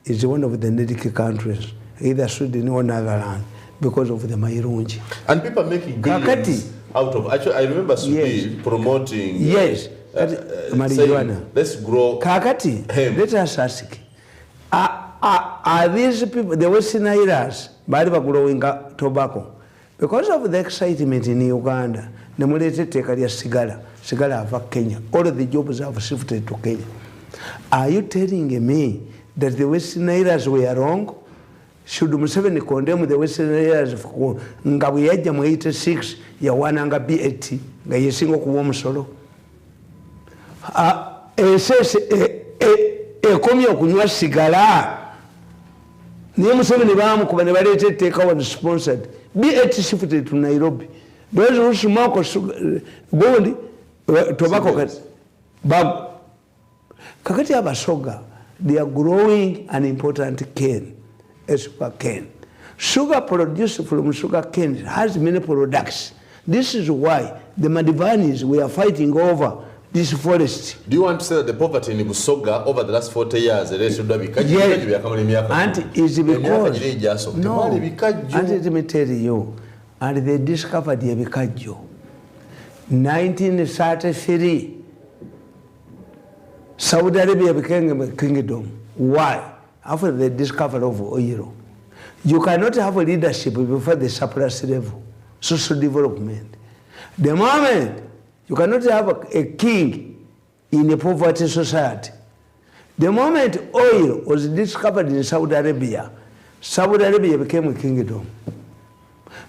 is one of the Nordic countries, either Sweden or Netherlands, because of the Mayirunji. And people are making billions out of. Actually, I remember Sweden promoting. Yes, marijuana. Saying, let's grow. Kakati, let us ask: are these people, the Western Islands, growing tobacco? because of the excitement in Uganda, nemulete teka lya sigala ava Kenya. All of the jobs have shifted to Kenya. Are you telling me that the Westerners were wrong? Should Museveni condemn the Westerners nga bwe yajja mu 86 yawananga BAT nga yesinga okuwa omusolo? Ensese ekomye okunywa sigala naye Museveni baamukuba ne baleeta etteeka was sponsored. BAT shifted to Nairobi. Those who smoke gold, tobacco kakati abasoga, they are growing an important cane, a sugar cane. Sugar produced from sugar cane has many products. This is why the Madivanis were fighting over this forest. Do you want to say that the poverty in Busoga over the last 40 years, yes, and it's because, no, and let me tell you, and they discovered the Bikajo. 1933, Saudi Arabia became a kingdom. Why? After the discovery of oil. You cannot have a leadership before the surplus level, social development. The moment you cannot have a king in a poverty society. The moment oil was discovered in Saudi Arabia became a kingdom.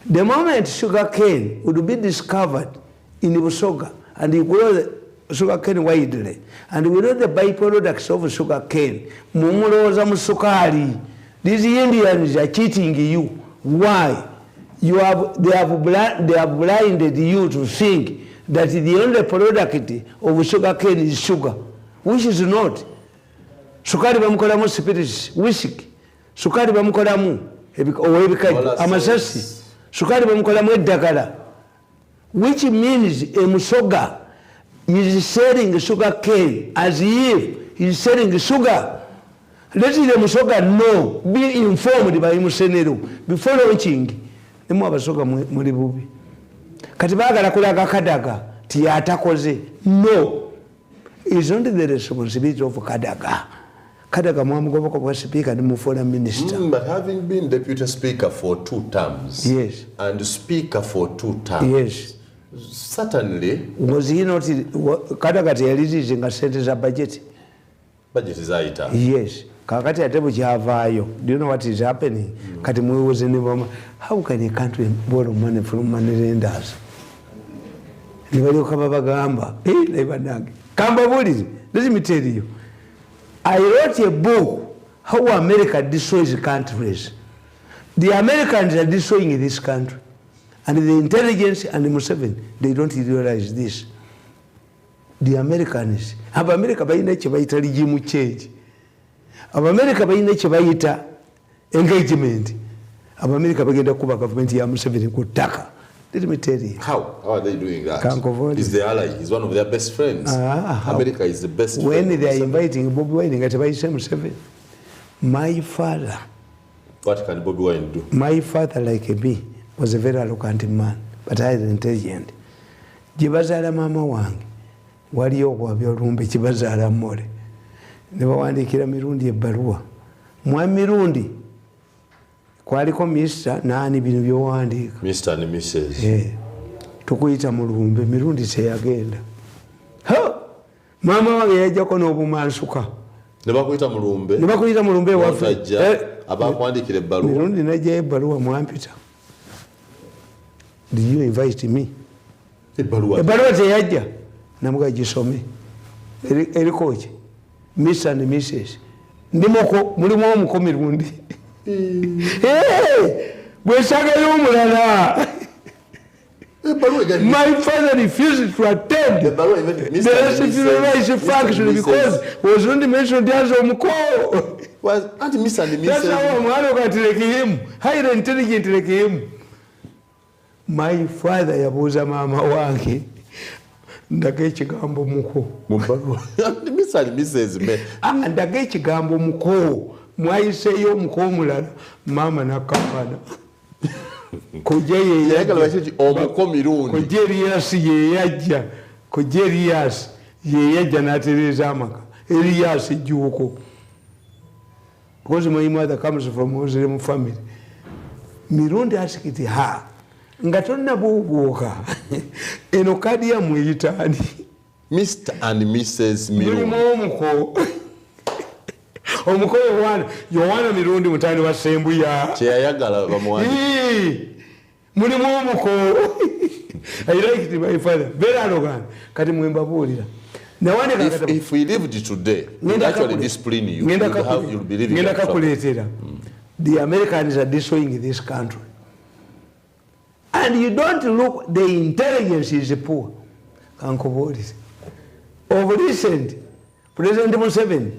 The moment sugar cane would be discovered in Busoga, and you grow the sugar cane widely, and we know the byproducts of sugar cane, mumuloza musukari. These Indians are cheating you. Why? They have blinded you to think that the only product of sugar cane is sugar, which is not. Sukari bamukolamu spirits, whiskey. Sukari bamukolamu amasasi. Sukari bamukolamu eddagala. Which means a musoga is selling sugar cane as if he is selling sugar. Let the musoga know, be informed by Musenero before launching. Nemu abasoga muri bubi. Kati baagala kulaga Kadaga tiyatakoze. No. It's only the responsibility of Kadaga. Kadaga mwamugoboka kwa speaker and foreign minister. But having been deputy speaker for 2 terms, yes, and speaker for 2 terms, yes, certainly. Was he not Kadaga tiyalizi nga sente za budget? Budget is aita. Yes. Kakati atebu chavayo. Do you know what is happening? Kati Muhoozi ni how can a country borrow money from money lenders? Nibali kama bagamba. Kamba buli. Let me tell you. I wrote a book how America destroys countries. The Americans are destroying this country. And the intelligence and the Museveni, they don't realize this. The Americans have America by nature by regime change. Of America by nature by engagement. Of America by the Cuba government ya Museveni kutaka. Let me tell you. How are they doing that? Is the ally? Is one of their best friends. America is the best when friend. When they are inviting Bobby Wine at Museveni. My father. What can Bobby Wine do? My father, like me, was a very eloquent man, but I was intelligent. Jibazala mama wange. Waliyo kwabyo rumbe kibazala mole. Nebawandikira Mirundi ebbaluwa. Mwa Mirundi kwaliko Mr. nani bino byowandika. Mr. and Mrs. Tukuyita mulumbe Mirundi seyagenda. Mama wange yajjako n'obumansuka. Nebakuyita mulumbe. Nebakuyita mulumbe waffe. Abakwandikira ebbaluwa. Mirundi najja ebbaluwa mwampita. Did you invite me? Ebbaluwa teyajja. Namuga gisome. Eriko ki? Mr. and Mrs. Ndimoko mulimu omuko Mirundi. Bwesagayo omulala. My father refused to attend the restitution function because he was only mentioned as omuko. Was Auntie Mr. and Mrs. That's how omwana okatereke him. Highly intelligent like him. My father yabuuza maama wange. Ndaga ekigambo muko. Mr. and Mrs. Ndaga ekigambo muko. Mwayiseeyo omuko omulala. Maama nakkampana. Kojja omuko Mirundi. Kojja Erias yeyajja. Kojja Erias yeyajja n'atereeza amaka. Erias ejjuuko. Because my mother comes from a Muslim family. Mirundi asked her, nga tonna buubuuka eno kadi ya muyitaani Mr. and Mrs. mulimu omuko Yohana Mirundi mutani wa Sembuya kyeyayagala bamuwandike mulimu omuko I like my father very arrogant kati mwembabuulira if we lived today we actually discipline you you'll be living ngenda kakuleetera the Americans are destroying this country and you don't look the intelligence is poor kankubuulire of recent President Museveni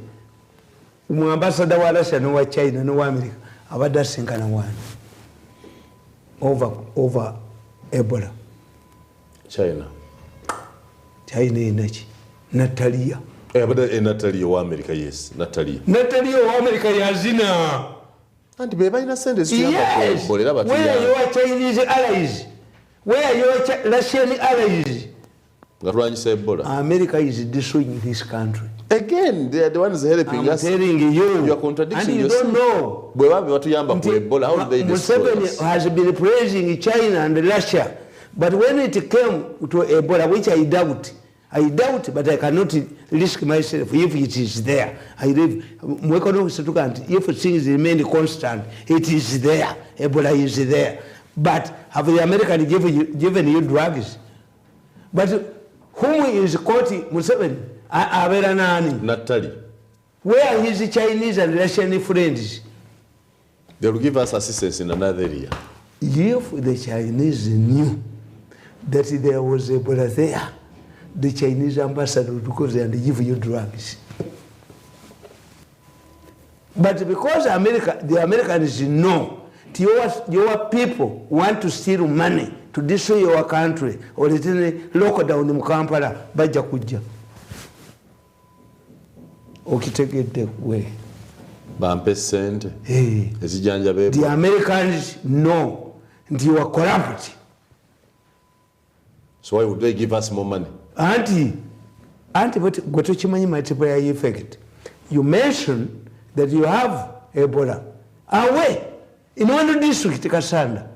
umuambassador wa Russia no wa China no wa America abadde asinkana wani over Ebola China inaki Natalia abadde Natalia wa America yes Natalia wa America yazina and be balina sente ziyamba batu where are your Chinese allies where are your Russian allies ngatwanyisa Ebola America is destroying this country again they are the ones helping us. I'm telling you are contradicting and you yourself. Don't know bwe babe batuyamba ku Ebola how do they destroy Museveni us? has been praising China and Russia but when it came to Ebola which I doubt but I cannot risk myself if it is there. I live if things remain constant it is there. Ebola is there but have the Americans given you drugs? But whom is quoting Museveni? Abera nani? Natalie. Where are his Chinese and Russian friends? They will give us assistance in another area. If the Chinese knew that there was Ebola there, the Chinese ambassador would go there and give you drugs. But because the Americans know your people want to steal money to destroy your country or lock down in Kampala, baja kujja. Okitegedde we. Bampe sente. Ezijanja bebo. The Americans know that you are corrupt. So why would they give us more money? Auntie, but gotochimanyi multiplier effect. You mentioned that you have Ebola. Away in one district, Kasanda.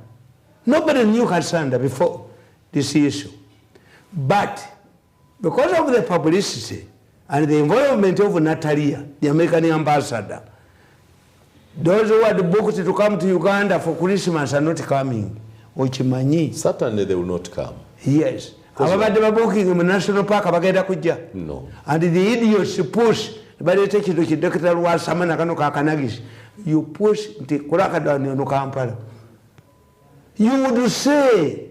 Nobody knew Kasanda before this issue. But because of the publicity and the involvement of Natalia, the American ambassador, those who had booked to come to Uganda for Christmas are not coming. Certainly they will not come. Yes. Ababadde babuking in the national park abagenda kujja. No. And the idiots push but they take you to Dr. Wasamana kano kakanagis. You push the Kurakadani no Kampala. You would say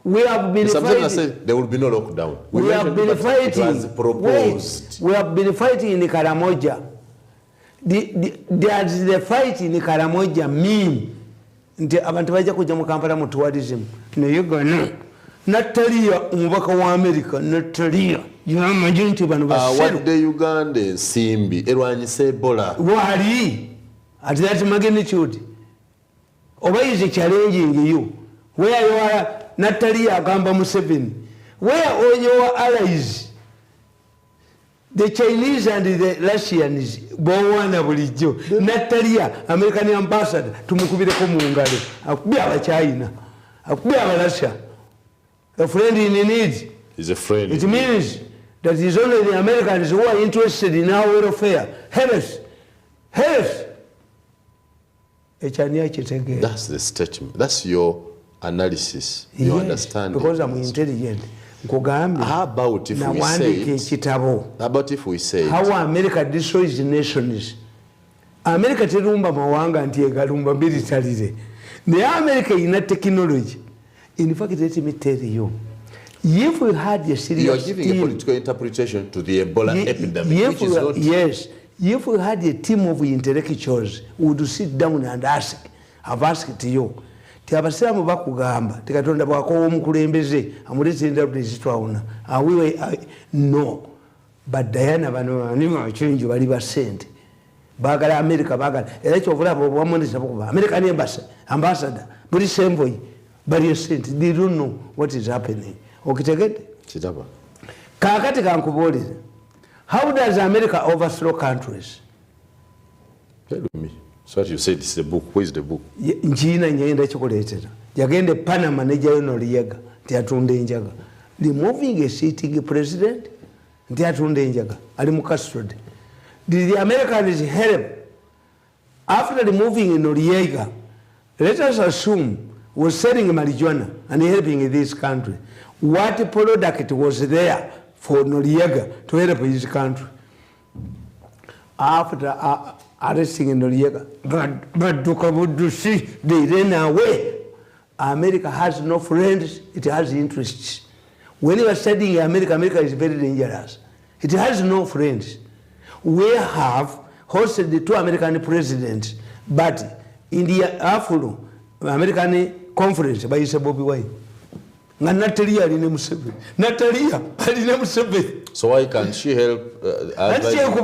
we have been fighting. Said there will be no lockdown. We have been fighting. Proposed. We have been fighting in Karamoja. There's the fight in Karamoja meme. Nti abantu bajja kujja mu Kampala mu tourism. Naye gano Natalia umubaka wa America Natalia. You are majority bano basero. What the Uganda Simbi erwanyisa Ebola. Wali at that magnitude. Oba is challenging you. Where you are Natalia agamba Museveni. Where all your allies? The Chinese and the Russians bowana bulijjo. Natalia American ambassador tumukubireko mu ngalo. Akubya aba China. Akubya aba Russia. A friend in need is a friend. It means that it is only the Americans who are interested in our welfare. Health. That's the statement. That's your analysis. Your Yes, understanding. because I'm intelligent. How about if we say how America destroys nations? America terumba mawanga nti egalumba militarily. The America in technology. In fact, let me tell you, if we had a serious you are giving a political interpretation to the Ebola epidemic, which is not. Yes. If we had a team of intellectuals who would sit down and ask, have asked you, Tiabasiramu bakugamba, Tikatonda bwako omukulembeze, amuletenda bwezitwauna. No. But Diana bano nima change bali basente. Bagala America bagala. Elecho vulabo bwamonesa bukuba. American embassy, ambassador, buli semboyi, bali sente. They don't know what is happening. Okitegede? Chitaba. Kakati kankuboleze. How does America overthrow countries? Tell me. So what you said is the book. Where is the book? Njina nyenda chikuletera. yagende Panama nejayo Noriega nti atunda enjaga. Removing a sitting president nti atunda enjaga ali mu custody. Did the Americans help after removing Noriega? Let us assume was selling marijuana and helping in this country. What product was there for Noriega to help his country? After arresting Noriega, they ran away. America has no friends, it has interests. When you are studying America, America is very dangerous. It has no friends. We have hosted the 2 American presidents, but in the Afro American conference by Bobby Wine. Natalia alina Museveni. Natalia alina Museveni. So why can't she help? National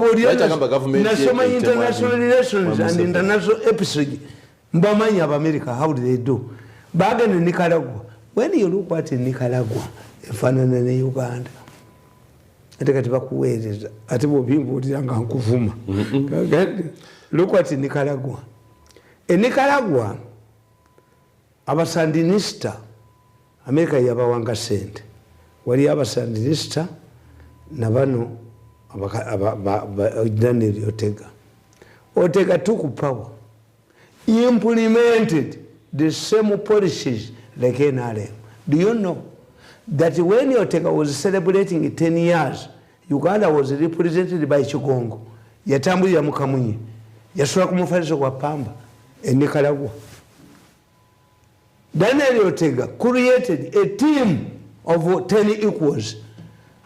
international relations and international episode. Mbamanya of America, how do they do? Bagan in Nicaragua. When you look at in Nicaragua, Fanana in Uganda, I take it back ways. I think we'll be look at in Nicaragua. In Nicaragua, our Sandinista, America yabawanga sente. Wali aba Sandinista na bano Daniel Ortega. Ortega took power. He implemented the same policies like NRM. Do you know that when Ortega was celebrating 10 years, Uganda was represented by Chigongo. Yatambulira Mukamunyi. Yasula kumufaliso kwa Pamba in Nicaragua. Daniel Ortega created a team of 10 equals.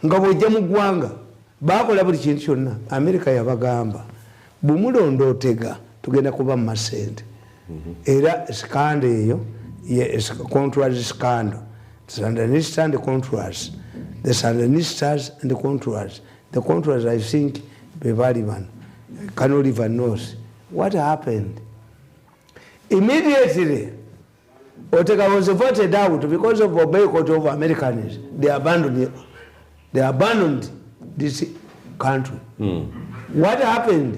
Ngabo jamu gwanga. Bakola buli kintu kyonna. America yabagamba. Bumulondo Ortega tugenda kuba masente. Era scandal eyo ye contrast scandal. Sandinista and the contrast. The Sandinistas and the contrast. The contrast, I think Bevaliman cannot even know what happened. Immediately Ortega was voted out because of a boycott of Americans. They abandoned this country. What happened?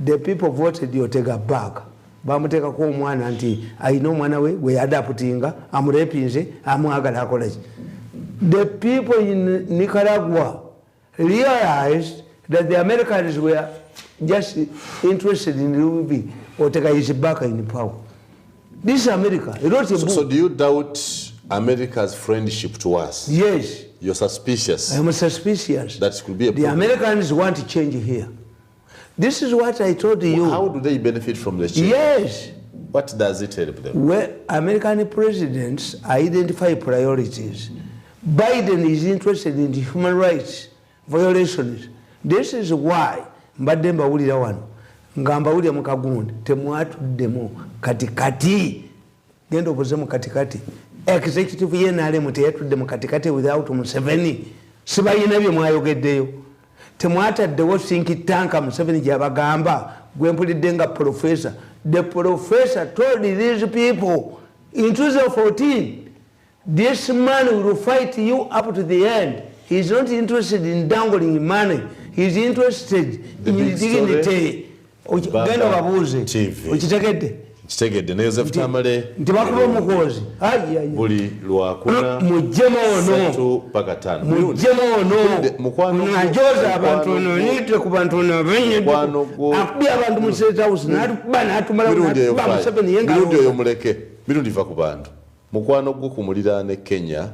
The people voted Ortega back. Bamuteka ko mwana anti ayino mwana we adaptinga amurepinze amwagala akola. The people in Nicaragua realized that the Americans were just interested in Ruby. Ortega is back in power. This is America. So do you doubt America's friendship to us? Yes. You're suspicious? I'm suspicious. That could be a problem. The Americans want to change here. This is what I told you. How do they benefit from the change? Yes. What does it help them? Where American presidents identify priorities. Biden is interested in human rights violations. This is why mbadde mbawulira wano nga mbawulira mu kagundi temwatuddemu katikati genda obuze mu katikati executive yenalemu teyatudde mu katikati without Museveni sibayina bye mwayogeddeyo temwataddewo think tank Museveni gyabagamba gwempulidde nga professor. The professor told these people in 2014 this man will fight you up to the end. He is not interested in dangling money. He is interested in dignity. Genda babuuze okitegedde kitegedde ne Joseph Tamale nti bakuba Muhoozi buli lwakuna mujjemu ono paka 5 mujjemu ono najoza abantu ono nitwe ku bantu ono akubye abantu mu State House n'atuba n'atumala n'atuba Museveni yenga Mirundi oyo muleke Mirundi va ku bantu mukwano gwo ku muliraane Kenya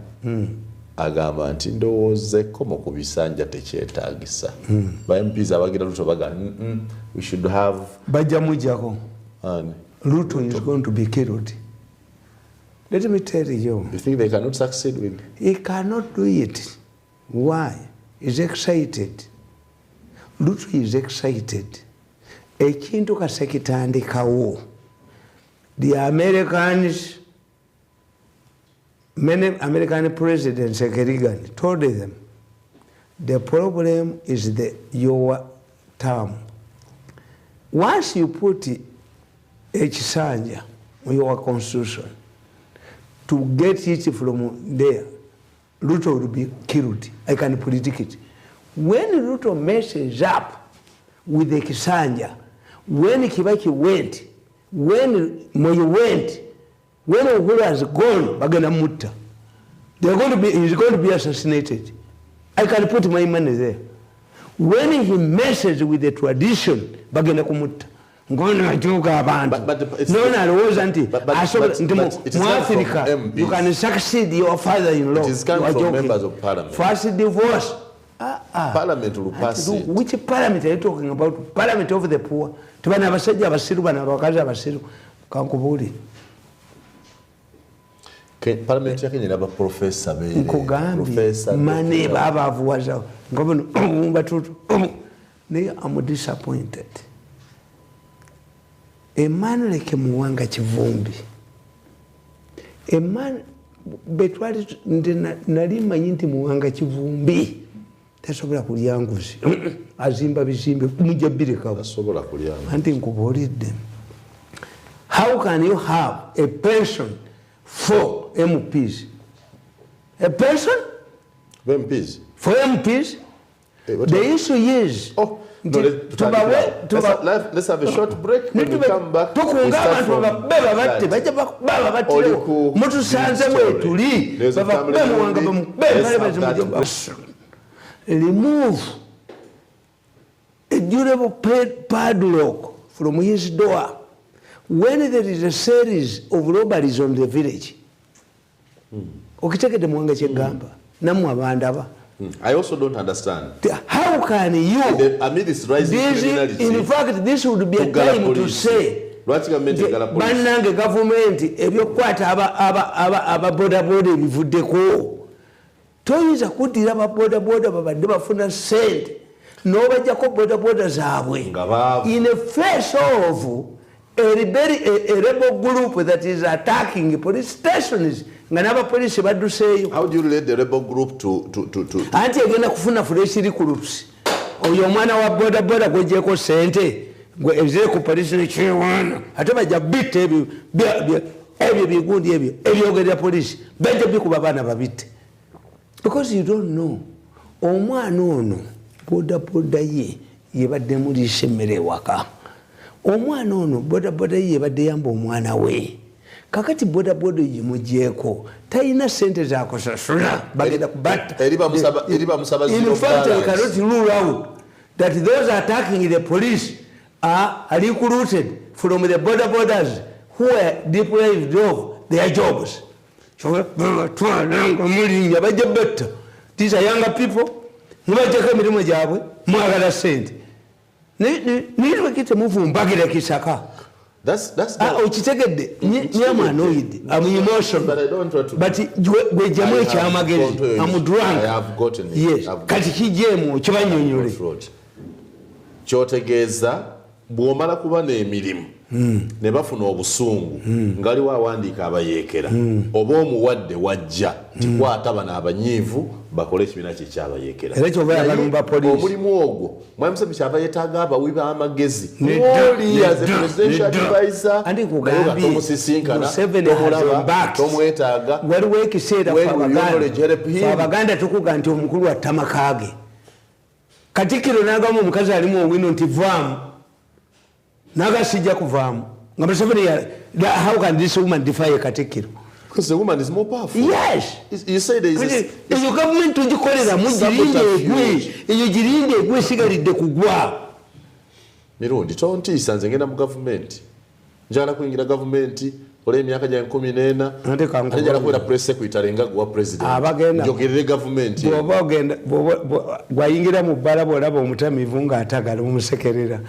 agamba nti ndowoozeko mu kubisanja tekyetaagisa ba MPs abagira Ruto bagamba we should have bajja mujjako Ruto is going to be killed. Let me tell you. You think they cannot succeed with? He cannot do it. Why? He's excited. Ruto is excited. Ekintu kasekitandikawo. The Americans, many American presidents, like Reagan, told them, the problem is your term. Once you put Ekisanja on your constitution, to get it from there, Ruto will be killed. I can predict it. When Ruto messes up with the Kisanja, when Kibaki went, when Moi went, when Uhuru has gone, bagana mutta. He's going to be assassinated. I can put my money there. When he messes with the tradition, bagana kumutta. You can succeed your father-in-law. It is coming from members of parliament. First divorce. Parliament will pass it. Which parliament are you talking about? Parliament of the poor. Tubana abasajja abasiru bana abakazi abasiru kankubuli. Parliament ya Kenya naba professor be. Nkugambye mane baba avuwaza. Ngobono mbatutu. I'm disappointed. A man like Muwanga Kivumbi. A man betwali nalima nyinti Muwanga Kivumbi. Tasobola kulyanguzi. Azimba bizimbe kumujabire kawa. Tasobola kulyanguzi. Anti nkubolidde. How can you have a person for MPs? A person? For MPs? For MPs? The issue is... Oh. No, let's have a short break. When we come back, we start from remove a durable padlock from his door when there is a series of robberies on the village. I also don't understand. How can you? Amid this rising criminality, in fact, this would be a time to say, Banange government, if you quite aba border bivuddeko. Toyinza kuddira aba border babadde bafuna sente. N'obajjako border zaabwe. In the face of a rebel group that is attacking police stations. How do you relate the rebel group to anti egenda kufuna fresh recruits oyo mwana wa boda gwejeko sente gwe ezire ku police ne chewana ate bajja bitte ebyo bigundi ebyo ebyogera police bajja bikuba bana babite because you don't know omwana ono boda ye yebadde muri shemere waka omwana ono boda ye yebadde yamba omwana we kakati boda yimujeko tayina sente za kusasula bagenda kubatta in fact I cannot rule out that those attacking the police are recruited from the borders who are deprived of their jobs. These are younger people mubajjako emirimu gyabwe mwagala sente nitwekite muvumbagira kisaka. That's uchitegedde nyama annoyed. I'm emotional. But I don't want to. But gwe jamu ekyamagezi. I'm drunk. I have gotten it. Yes. Kati kijemu kibanyonyole. Kyotegeeza bw'omala kuba n'emirimu ne bafuna obusungu ngali wawandiika abayeekera oba omuwadde wajja tikwata bano abanyiivu bakole ekibiina kye kyabayeekera. Era kyova yabalumba poliisi. Omulimu ogwo mwami Museveni kyava yeetaaga abawi b'amagezi. Oli as a presidential advisor andi kugambye tomusisinkana tomulaba tomwetaaga. Waliwo ekiseera Abaganda tukuga nti omukulu wa Tamakaage. Katikkiro n'agamu omukazi alimu owino nti vaamu naga sijja kuvaamu nga Museveni how can this woman defy a Katikkiro? Because the woman is more powerful. Yes. You say there is a government tugikolera mugirinde egwe sigalidde kugwa. Mirundi tontiisa nze ngenda mu gavumenti njagala kuyingira gavumenti ola emyaka gya 14 njagala kubeera press secretary nga gwa president njogerere gavumenti gwayingira mu bbala bwolaba omutamivu ng'atagala mumusekerera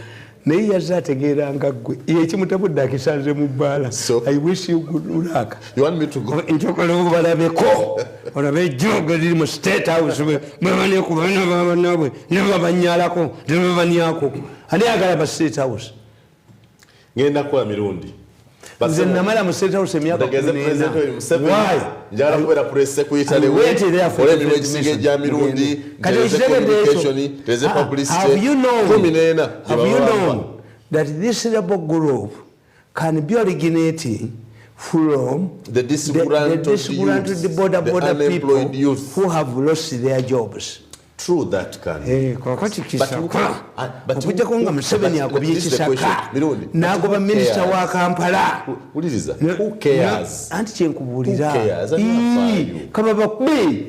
naye yazze ategeeranga ggwe ekimutabudde akisanze mu bbaala. I wish you good luck. You want me to go? Njagala balabeko olabe ejjoogo liri mu state house bwebane ku baana babanabwe ne babanyalako ne babanyako ani agala ba state house. Ngenda kukola mirundi nze namala mu state house emyaka 14. Njagala kubeera press secretary ola emirimu egisinga egya mirundi tereze communication tereze publicity. Have you known that this rebel group can be originating from the disgruntled border people youth who have lost their jobs? True, that can. Kakati kisaka. Okuja konga Museveni agobye kisaka. Nagoba minister wa Kampala. Who cares? Anti kyenkubulira. Who cares? Kama bakube.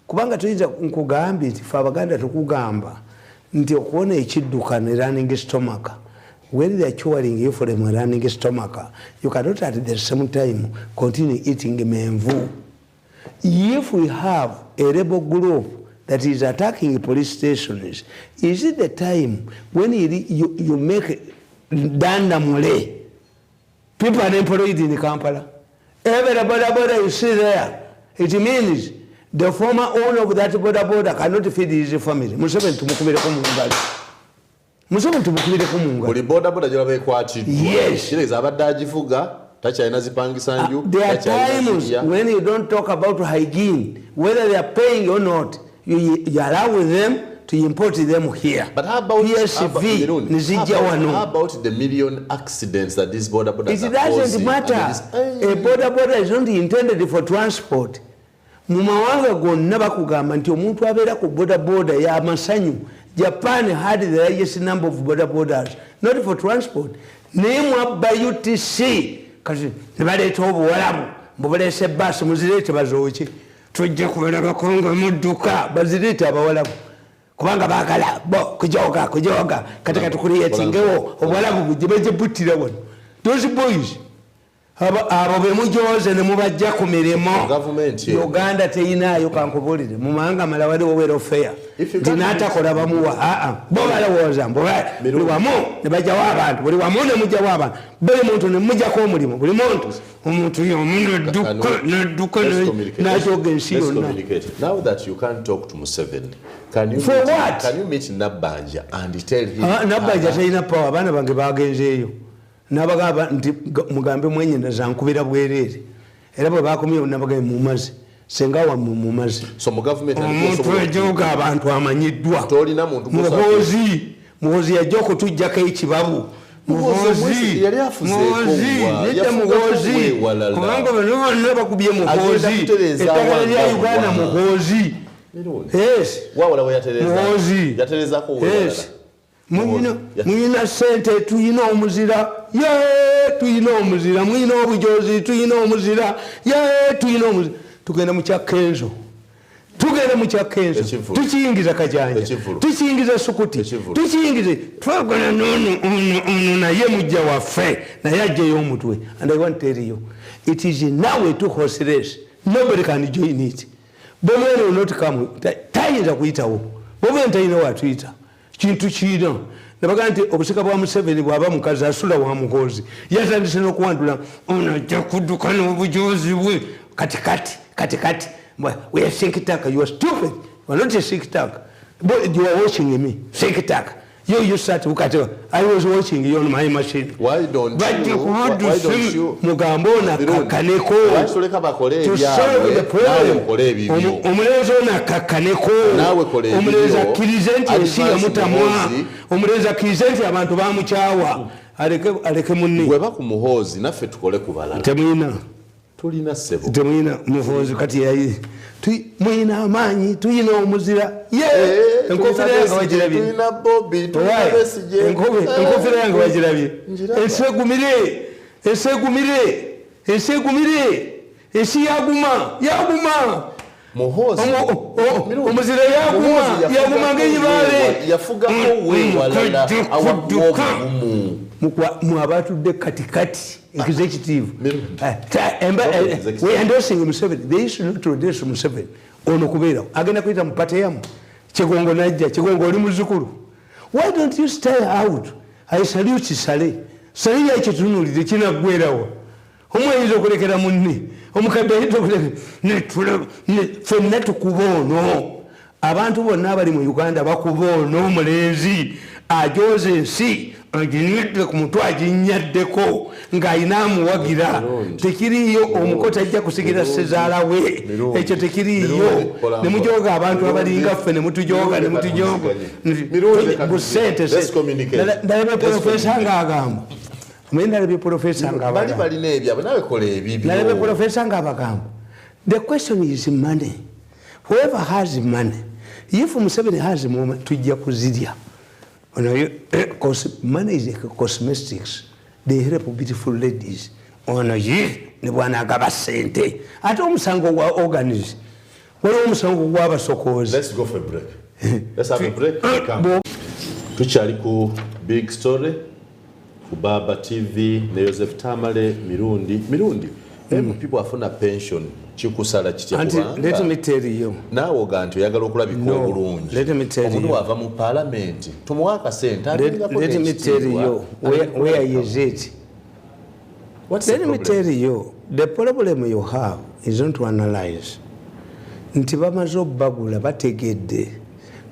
Kubanga tuyinza nkugambye nti fe Abaganda tukugamba nti okuona ekidduka ne running stomach. When they are curing you for a running stomach, you cannot at the same time continue eating menvu. If we have a rebel group that is attacking police stations, is it the time when you make dandamule? People are employed in Kampala. Every border you see there, it means the former owner of that border cannot feed his family. Museveni tumukubire ko mungali. Museveni tumukubire ko mungali. Buli border jala bekwatidwa. Yes. Kireza abadde agifuga takyalina zipangisa nju. There are times when you don't talk about hygiene, whether they are paying or not. You allow them to import them here. But how about PSV? How about the million accidents that these border borders are causing? It doesn't matter. A border is not intended for transport. Mumawanga gonna bakugamba nti omuntu abeera ku border ya masanyu. Japan had the largest number of borders, not for transport. Name up by UTC. Kasi nebaleeta obuwalabu mubulese bus muzireete bazooki. Tujja kubera bakonga mudduka bazirita abawalabu kubanga bagala kujoga katika tukuliyetingewo obwalabu bujibeje butira wano those boys abo bemujoze ne mubajja ku mirimo Uganda teyinayo kankubulire mumanga malawali wowero fair dinatakola bamuwa bo balowooza buli wamu ne bajjawo abantu buli wamu ne mujjawo abantu buli muntu ne mujjako omulimo buli muntu omuntu yomundu duka najoga ensi yonna. Now that you can't talk to Museveni, can you meet Nabanja and tell him Nabanja tayina power abaana bange bagenzeeyo nabagamba nti mugambe mwenyenda zankubira bwerere era bwe bakomyewo nabagaye mumazi senga wa mumazi so mu government omuntu ejoga abantu amanyiddwa Muhoozi yajja okutujjako ekibabu Muhoozi yali afuzeeko Muhoozi kubanga bano bakubye Muhoozi ettaka lya Uganda Muhoozi Muhoozi muyina sente tuyina omuzira tuyina omuzira muyina obujozi tuyina omuzira tuyina omuzira tugenda mu kyakenzo tukiyingiza kajanja tukiyingiza sukuti tukiyingize twagala ono naye mujja waffe naye ajjayo omutwe. And I want to tell you, it is now a two-horse race. Nobody can join it. Bomwene will not come. Tayinza kuyitawo bomwene tayina watuyita kintu kiina nabaga nti obusika bwa Museveni bwaba mukazi asula wa Muhoozi yatandise n'okuwandula ono ajja kudduka n'obujozi bwe katikati. We are think tank. You are stupid. You are not a think tank. But you are watching me. Think tank. You start look at it. I was watching you on my machine. Why don't you? Mugambona kakaneko. To solve the problem. Omulezo na kakaneko. Omulezo kirizenti esiya mutamwa. Omulezo kirizenti abantu bamukyawa. Aleke munni. Gwe ba ku Muhoozi naffe tukole kubalala. Temuyina. Tulina sebo. Temuyina Muhoozi kati yayi. Muyina amaanyi tuyina omuzira enkofira yange wagirabye tuyina Bobby tuyina Besije enkofira yange wagirabye esegumire esi yaguma Muhoozi omuzira yaguma ng'eyibaale yafugako weewalala awakumu mu abatudde katikati executive we endorsing Museveni. They should not endorse Museveni ono kubeerawo agenda kuyita mu pate yamu Kigongo najja Kigongo oli muzukulu. Why don't you stay out? I salute Sale yakitunuulire kinaggwerawo omweyinza okulekera munne omukadde ayinza okulekera ffenna tukuba ono abantu bonna abali mu Uganda bakuba ono omulenzi ajoze ensi aginidde ku mutwe aginyaddeko ng'ayina amuwagira tekiriyo omukozi ajja kusigira sezaala we ekyo tekiriyo ne mujoga abantu abalinga ffe ne mutujoga busente ndalabye profesa ng'agamba ndalabye profesa ng'abagamba the question is money. Whoever has money if Museveni has a moment tujja kuzirya money is like cosmetics, they help beautiful ladies ono ye ne bwana agaba sente ate omusango gwa organize waliwo omusango gw'abasokozi. Let's go for a break. Let's have a break. Tukyali ku big story ku Baba TV ne Joseph Tamale Mirundi people afuna pension chikusala kitya kubanga let me tell you naawe ogantu oyagala okulabika obulungi omuntu wava mu parliament tumuwaka sente let me tell you where is it. Let me tell you the problem you have is not to analyze nti bamaze obbagula bategedde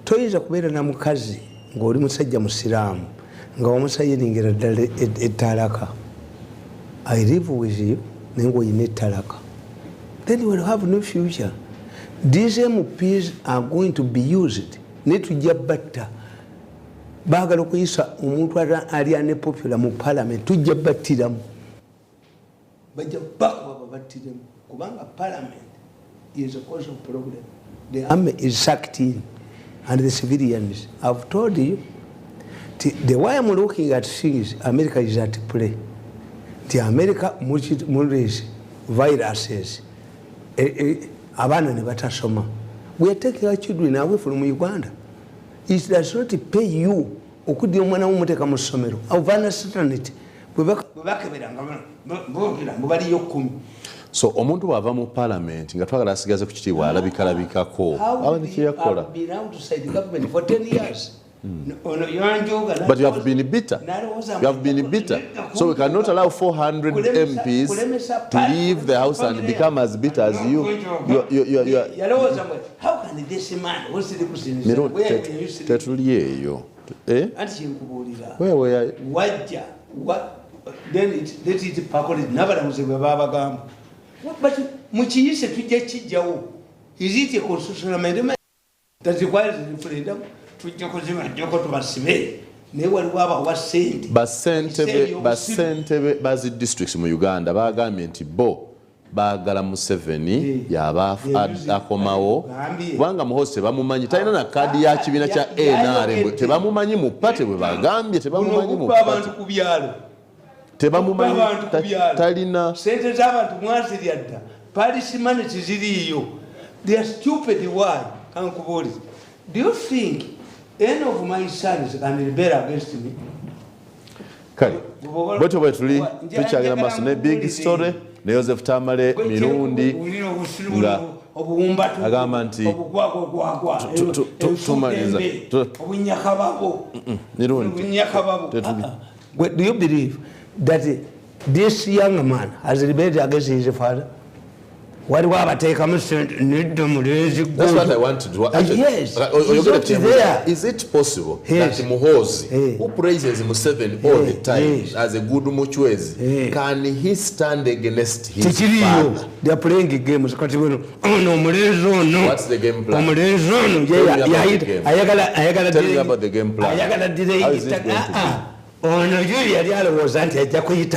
toyinza kubeera na mukazi ng'oli musajja musiraamu nga wamusayiringira ddala ettalaka. I live with you naye ng'olina ettalaka, then you will have no future. These MPs are going to be used. Ne tujja batta baagala okuyisa omuntu ali unpopular mu parliament tujja battiramu bajja bakuba battiremu kubanga parliament is a cause of problem. The army is sucked in and the civilians. I've told you the way I'm looking at things, America is at play. The America multis viruses abana ne batasoma. We are taking our children away from Uganda. It does not pay you okudi omwana w'omuteka mu ssomero avana saternity bwebakebera bali yokkumi. So omuntu wava mu parliament nga twagala asigaze ku kitiibwa alabikalabikako abandi kyeyakola. For 10 years. But you have been bitter. You have been bitter. So we cannot allow 400 MPs to leave the house and become as bitter as you. How can this man? What's the question? Where? Then let it pakoli never was a baba. But Muchis tujja kijjawo. Is it a constitutional amendment that requires referendum? Tujja kuzima joko tubasibe. Ne waliwo abawa sente. Basente bazi districts mu Uganda bagambye nti bo baagala Museveni yaba akomawo kubanga Muhoozi bamumanyi talina na kadi ya kibiina kya NRM tebamumanyi mu pate bwe bagambye tebamumanyi mu pate tebamumanyi talina sente z'abantu mwazirya dda parliament ziriyo. They are stupid. Why? Kankubuli, do you think any of my sons can rebel against me? Kali boto bwetuli tukyagenda maaso ne big story ne Joseph Tamale Mirundi nga agamba nti tumaliza obunyakababo Mirundi. Do you believe that this young man has rebelled against his father? What will I take? That's what I want to do. Yes. Is it possible that Muhoozi, who praises Museveni all the time as a good Muchwezi, can he stand against his father? They are playing games. What's the game plan? Tell me about the game plan. How is it going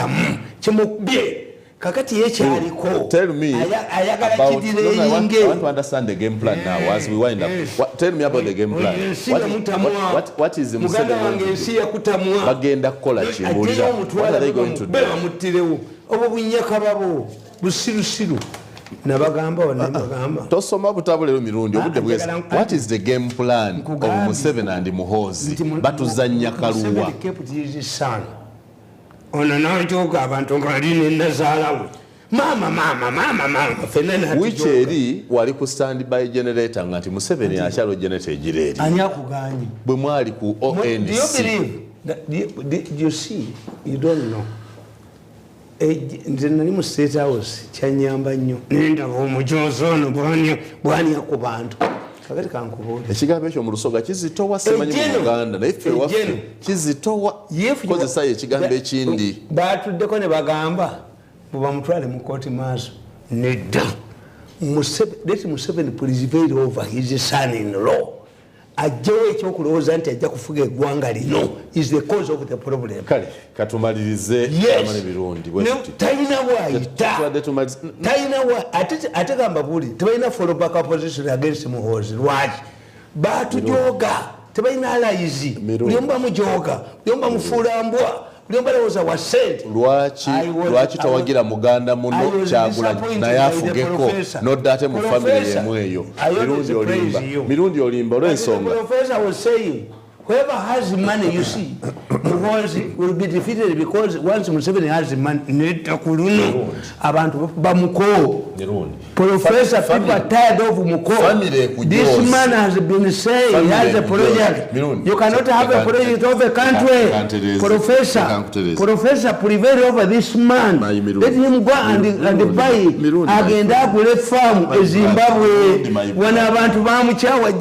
to be? Kakati yekyaliko. Tell me about, I want to understand the game plan now as we wind up. Tell me about the game plan. What is the Museveni bagenda kukola kimbulira? What are they going to do? Tosoma butabulero Mirundi obudde bwezi. What is the game plan of Museveni and Muhoozi batuzanya kaluwa? Which eri wali ku standby generator ngati Museveni akyalo generator ejireri bwe mwali ku ONC. You see, you don't know. Nze nali mu State House kyanyamba nnyo nenda omujozo ono bwanya ku bantu. Kakati kankubuulira ekigambo ekyo mu Lusoga kizitowa simanyi mu Uganda naye ffe waffe kizitowa kozesa ekigambo ekindi. Batuddeko ne bagamba buba mutwale mu kooti maaso nedda. Let Museveni prevail over his son-in-law. Ajjawo ekyokulowooza nti ajja kufuga eggwanga lino is the cause of the problem. Kale katumalirize Tamale Mirundi talina waayita talina ate gamba buli tebalina follow back opposition against Muhoozi. Lwaki batujoga tebalina alayizi lyomba mujoga lyomba mufulambwa lyomba lowooza wa ssente lwaki tawagira muganda muno Kyagulanyi naye afugeko nodda ate mu famire yemu eyo mirundi olimba olw'ensonga whoever has money, you see, Muhoozi will be defeated because once Museveni has money, abantu bamuko. Professor, people are tired of Muko. This man has been saying he has a project. You cannot have a project of a country. Professor, prevail over this man. Let him go and buy agenda kule farm Zimbabwe. When abantu bamuchawa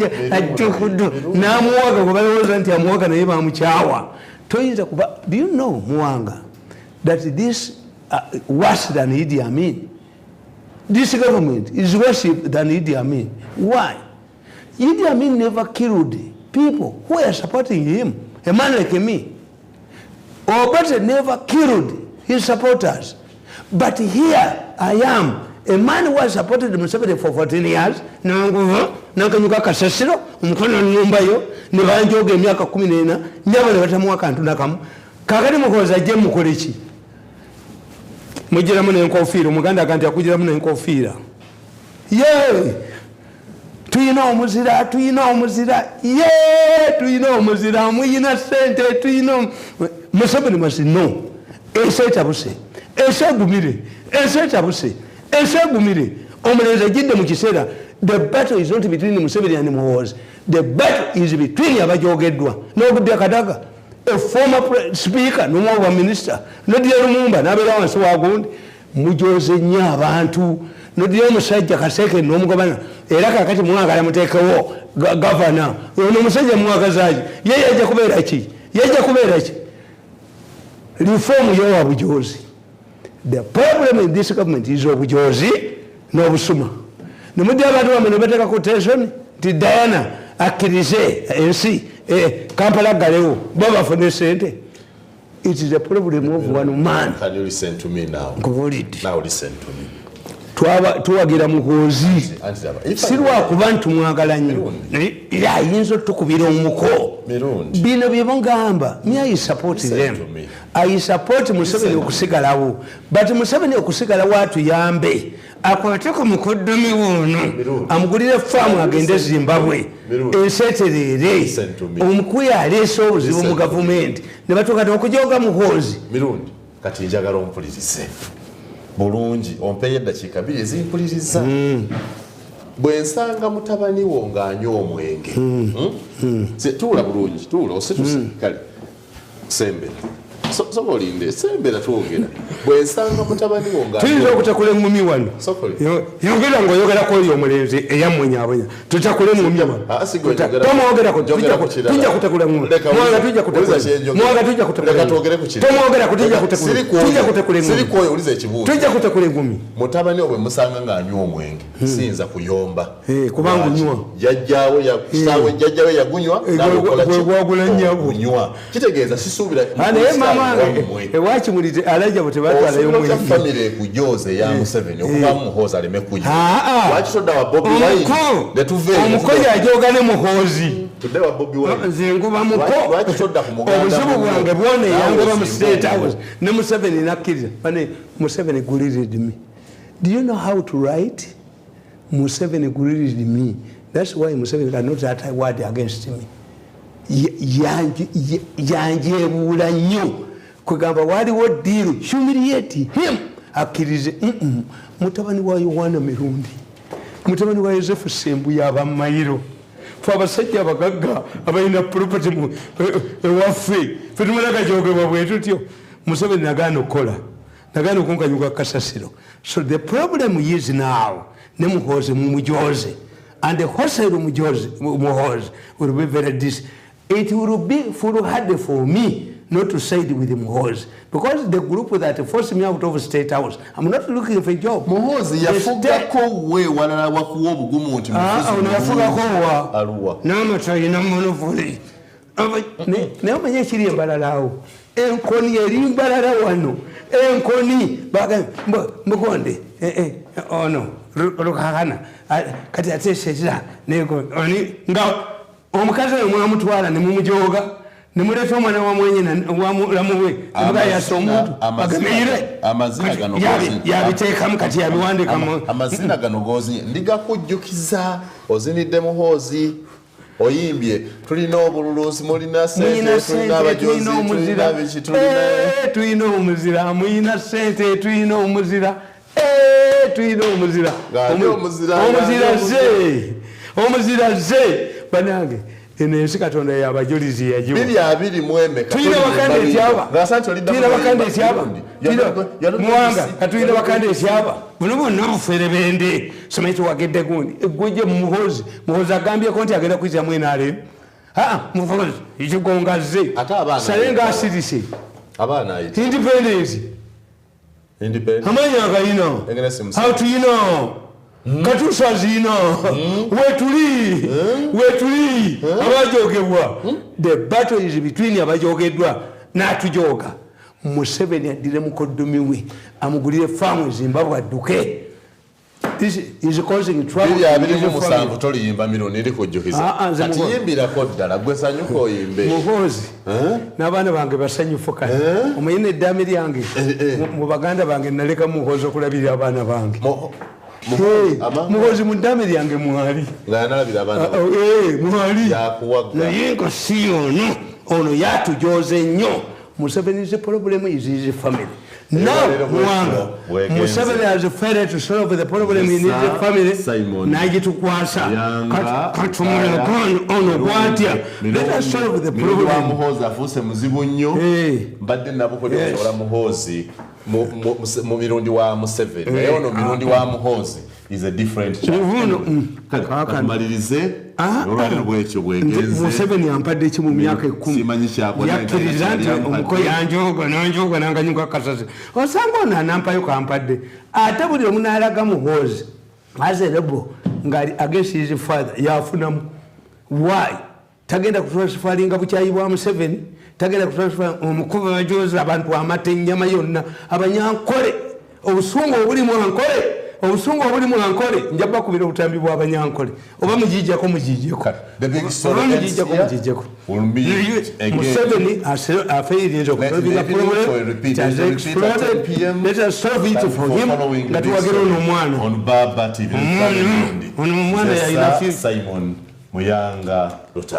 namuwaga kubayoza nti amuwaga naye bamuchawa. Toyinza kuba. Do you know Muwanga that this worse than Idi Amin? This government is worse than Idi Amin. Why? Idi Amin never killed people who are supporting him. A man like me. Obote never killed his supporters. But here I am, a man who has supported Museveni for 14 years. Nankanyuka kasasiro, umukono nyumba yo, nibanjoge emyaka 14, nyabale batamuwa kantu nakamu. Kakati Muhoozi ajje mukolechi. Mujira mune enkofiira omuganda kanti akujira mune enkofiira ye tuyina omuzira muyina sente tuyina Museveni must know esetabuse esegumire omulenzi jidde mu kiseera. The battle is not between Museveni and Muhoozi. The battle is between abajogeddwa n'obudde akadaga. A former speaker, no more minister, no dear Lumumba, Nabela and so agound, Mujoze nya abantu, no dear Musajja Kaseke, no governor, Eraka Katimuanga, Muteka, governor, no Musaja Muagazaji, Yajakuberachi. Reform your Abujozi. The problem in this government is Abujozi, no Busuma. No Mudia no better quotation, the Diana, Akirise, and see. Kampala Galeo, Baba for the Sente. It is a problem of one man. Can you listen to me now? Now listen to me. Tuwagira Muhoozi. Sirwa kubantu mwagalanyo. Ya yinzo tukubira omuko. Bino byebongamba. Me I support them. I support Museveni okusigalawo. But Museveni okusigalawo atuyambe. Akwateko mukoddomi wono. Amugulire farm agende Zimbabwe. Enseterere. Omukuya aleese obuzibu mu gavumenti. Ne batuuka okujoga Muhoozi. Mirundi kati njagala ompulirize. Bulungi ompeye eddakiika 2 ezimpuliriza. Bwe nsanga mutabani wo ng'anywa omwenge. Tuula bulungi, tuula osetuse kale. Sembera. Soka olinde, sembera twogera. Bwe nsanga mutabani wo ng'anywa. Tuyinza okutakula engumi wano. Yogera ng'oyogerako oyo omulenzi eyammonyaabonya. Tutakula engumi wano. Tomwogerako, tujja kutakula engumi. Mwanga tujja kutakula engumi. Mwanga tujja kutakula engumi. Twogere ku kino. Tomwogerako, tujja kutakula engumi. Tujja kutakula engumi. Sirikwoyo uliza ekibuuzo. Tujja kutakula engumi. Mutabani obwe musanga ng'anywa omwenge. Siyinza kuyomba. Kubanga unywa. Jjajjaawe yagunywa. Nawe kitegeeza sisuubira. Ewachi mulite alaja botebatwala yomwe family kujoze ya Museveni okuba Muhoozi aleme kujja. Wachi soda wa Bobi Wine ne tuve. Omukozi ajoga ne Muhoozi. Tudde wa Bobi Wine. Zinguba muko. Wachi soda ku muganda. Obuzibu bwange bwone yangoba mu State House. Ne Museveni nakkiriza. Bane Museveni guliride me. Do you know how to write? Museveni guliride me. That's why Museveni cannot utter a word against me. Yanjebula nnyo kugamba waliwo deal humiliate him akkirize mutabani wa Yohana Mirundi mutabani wa Yosefu Sembuya abamayiro fe abasajja abagagga abalina property ewaffe fe tumalaga jogebwa bwe tutyo Museveni nagaana okukola nagaana okunkanyuka kasasiro. So the problem is now ne Muhoozi mumujoze and the wholesale Muhoozi will be very it will be full hard for me not to side with Muhoozi because the group that forced me out of State House, I'm not looking for a job. Muhoozi yafugako we walala wakuwa obugumu nti unafugako wa aluwa n'amatayina monopoly naye omanye ekiri embalalawo enkoni eri mbalala wano enkoni mbukonde ono lukakana kati ate sezira nga omukazi oyo mwamutwala ne mumujoga ne muleeta omwana wa mwenyina wamulamuwe nemugayasa omuntu bagemeire yabiteekamu kati yabiwandikamu amazina gano gozi ndigakujjukiza ozinidde Muhoozi oyimbye tulina obululuusi mulina sente tulina abajozi tulina biki tulina omuzira muyina sente tulina omuzira tulina omuzira omuzira ze banange eno ensi Katonda yabajulizi yagiwa tulina bakande etyaba muwanga katulina bakande etyaba buno bonna bufere bende somanyi kiwagedde gundi eggwejje Muhoozi agambyeko nti agenda kwiza mwenaalemu Muhoozi ekigonga ze sale ngaasirise independence amanya agalina how do you know katusazina wetuli abajogebwa the battle is between abajogeddwa n'atujoga Museveni addire mukoddomi we amugulire faamu Zimbabwe adduke. This is causing trouble. Musanvu toliyimba Mirundi ndikujjukiza kati yimbirako ddala gwe sanyuka oyimbe Muhoozi n'abaana bange basanyufu kale omuyina eddaame lyange mu baganda bange naleka Muhoozi okulabirira abaana bange Muhoozi mu ddaame lyange mwali mwali naye nga si ono yatujoze nnyo. Museveni's problem is his family. Now, Muwanga, Museveni has failed to solve the problem in his family. Naji tukwasa. Let us solve the problem. Muhoozi afuse muzibu nnyo. Mbadde nabukodde Muhoozi mu Mirundi wa Museveni. Naye ono Mirundi wa Muhoozi is a different kamalirize olwaliro bwekyo bwegenze Museveni ampadde ki mu myaka 10 yakkiriza nti omuko yanjoga nanganyuka kasasi osanga ono anampayo kampadde ate buli omu n'alaga Muhoozi as a rebel nga against his father yafunamu why tagenda kutransferinga bukyayi bwa Museveni tagenda kutransfer omukuba bajoza abantu amate ennyama yonna abanyankole obusungu obuli mu ankole obusungu obuli mu ankole njaba kubira obutambi bwa abanyankole oba mujijjako the big story Museveni affaires of let us solve it for him that wagero no mwana on Baba TV ono mwana ya Sir Simon Muyanga Lutaaya.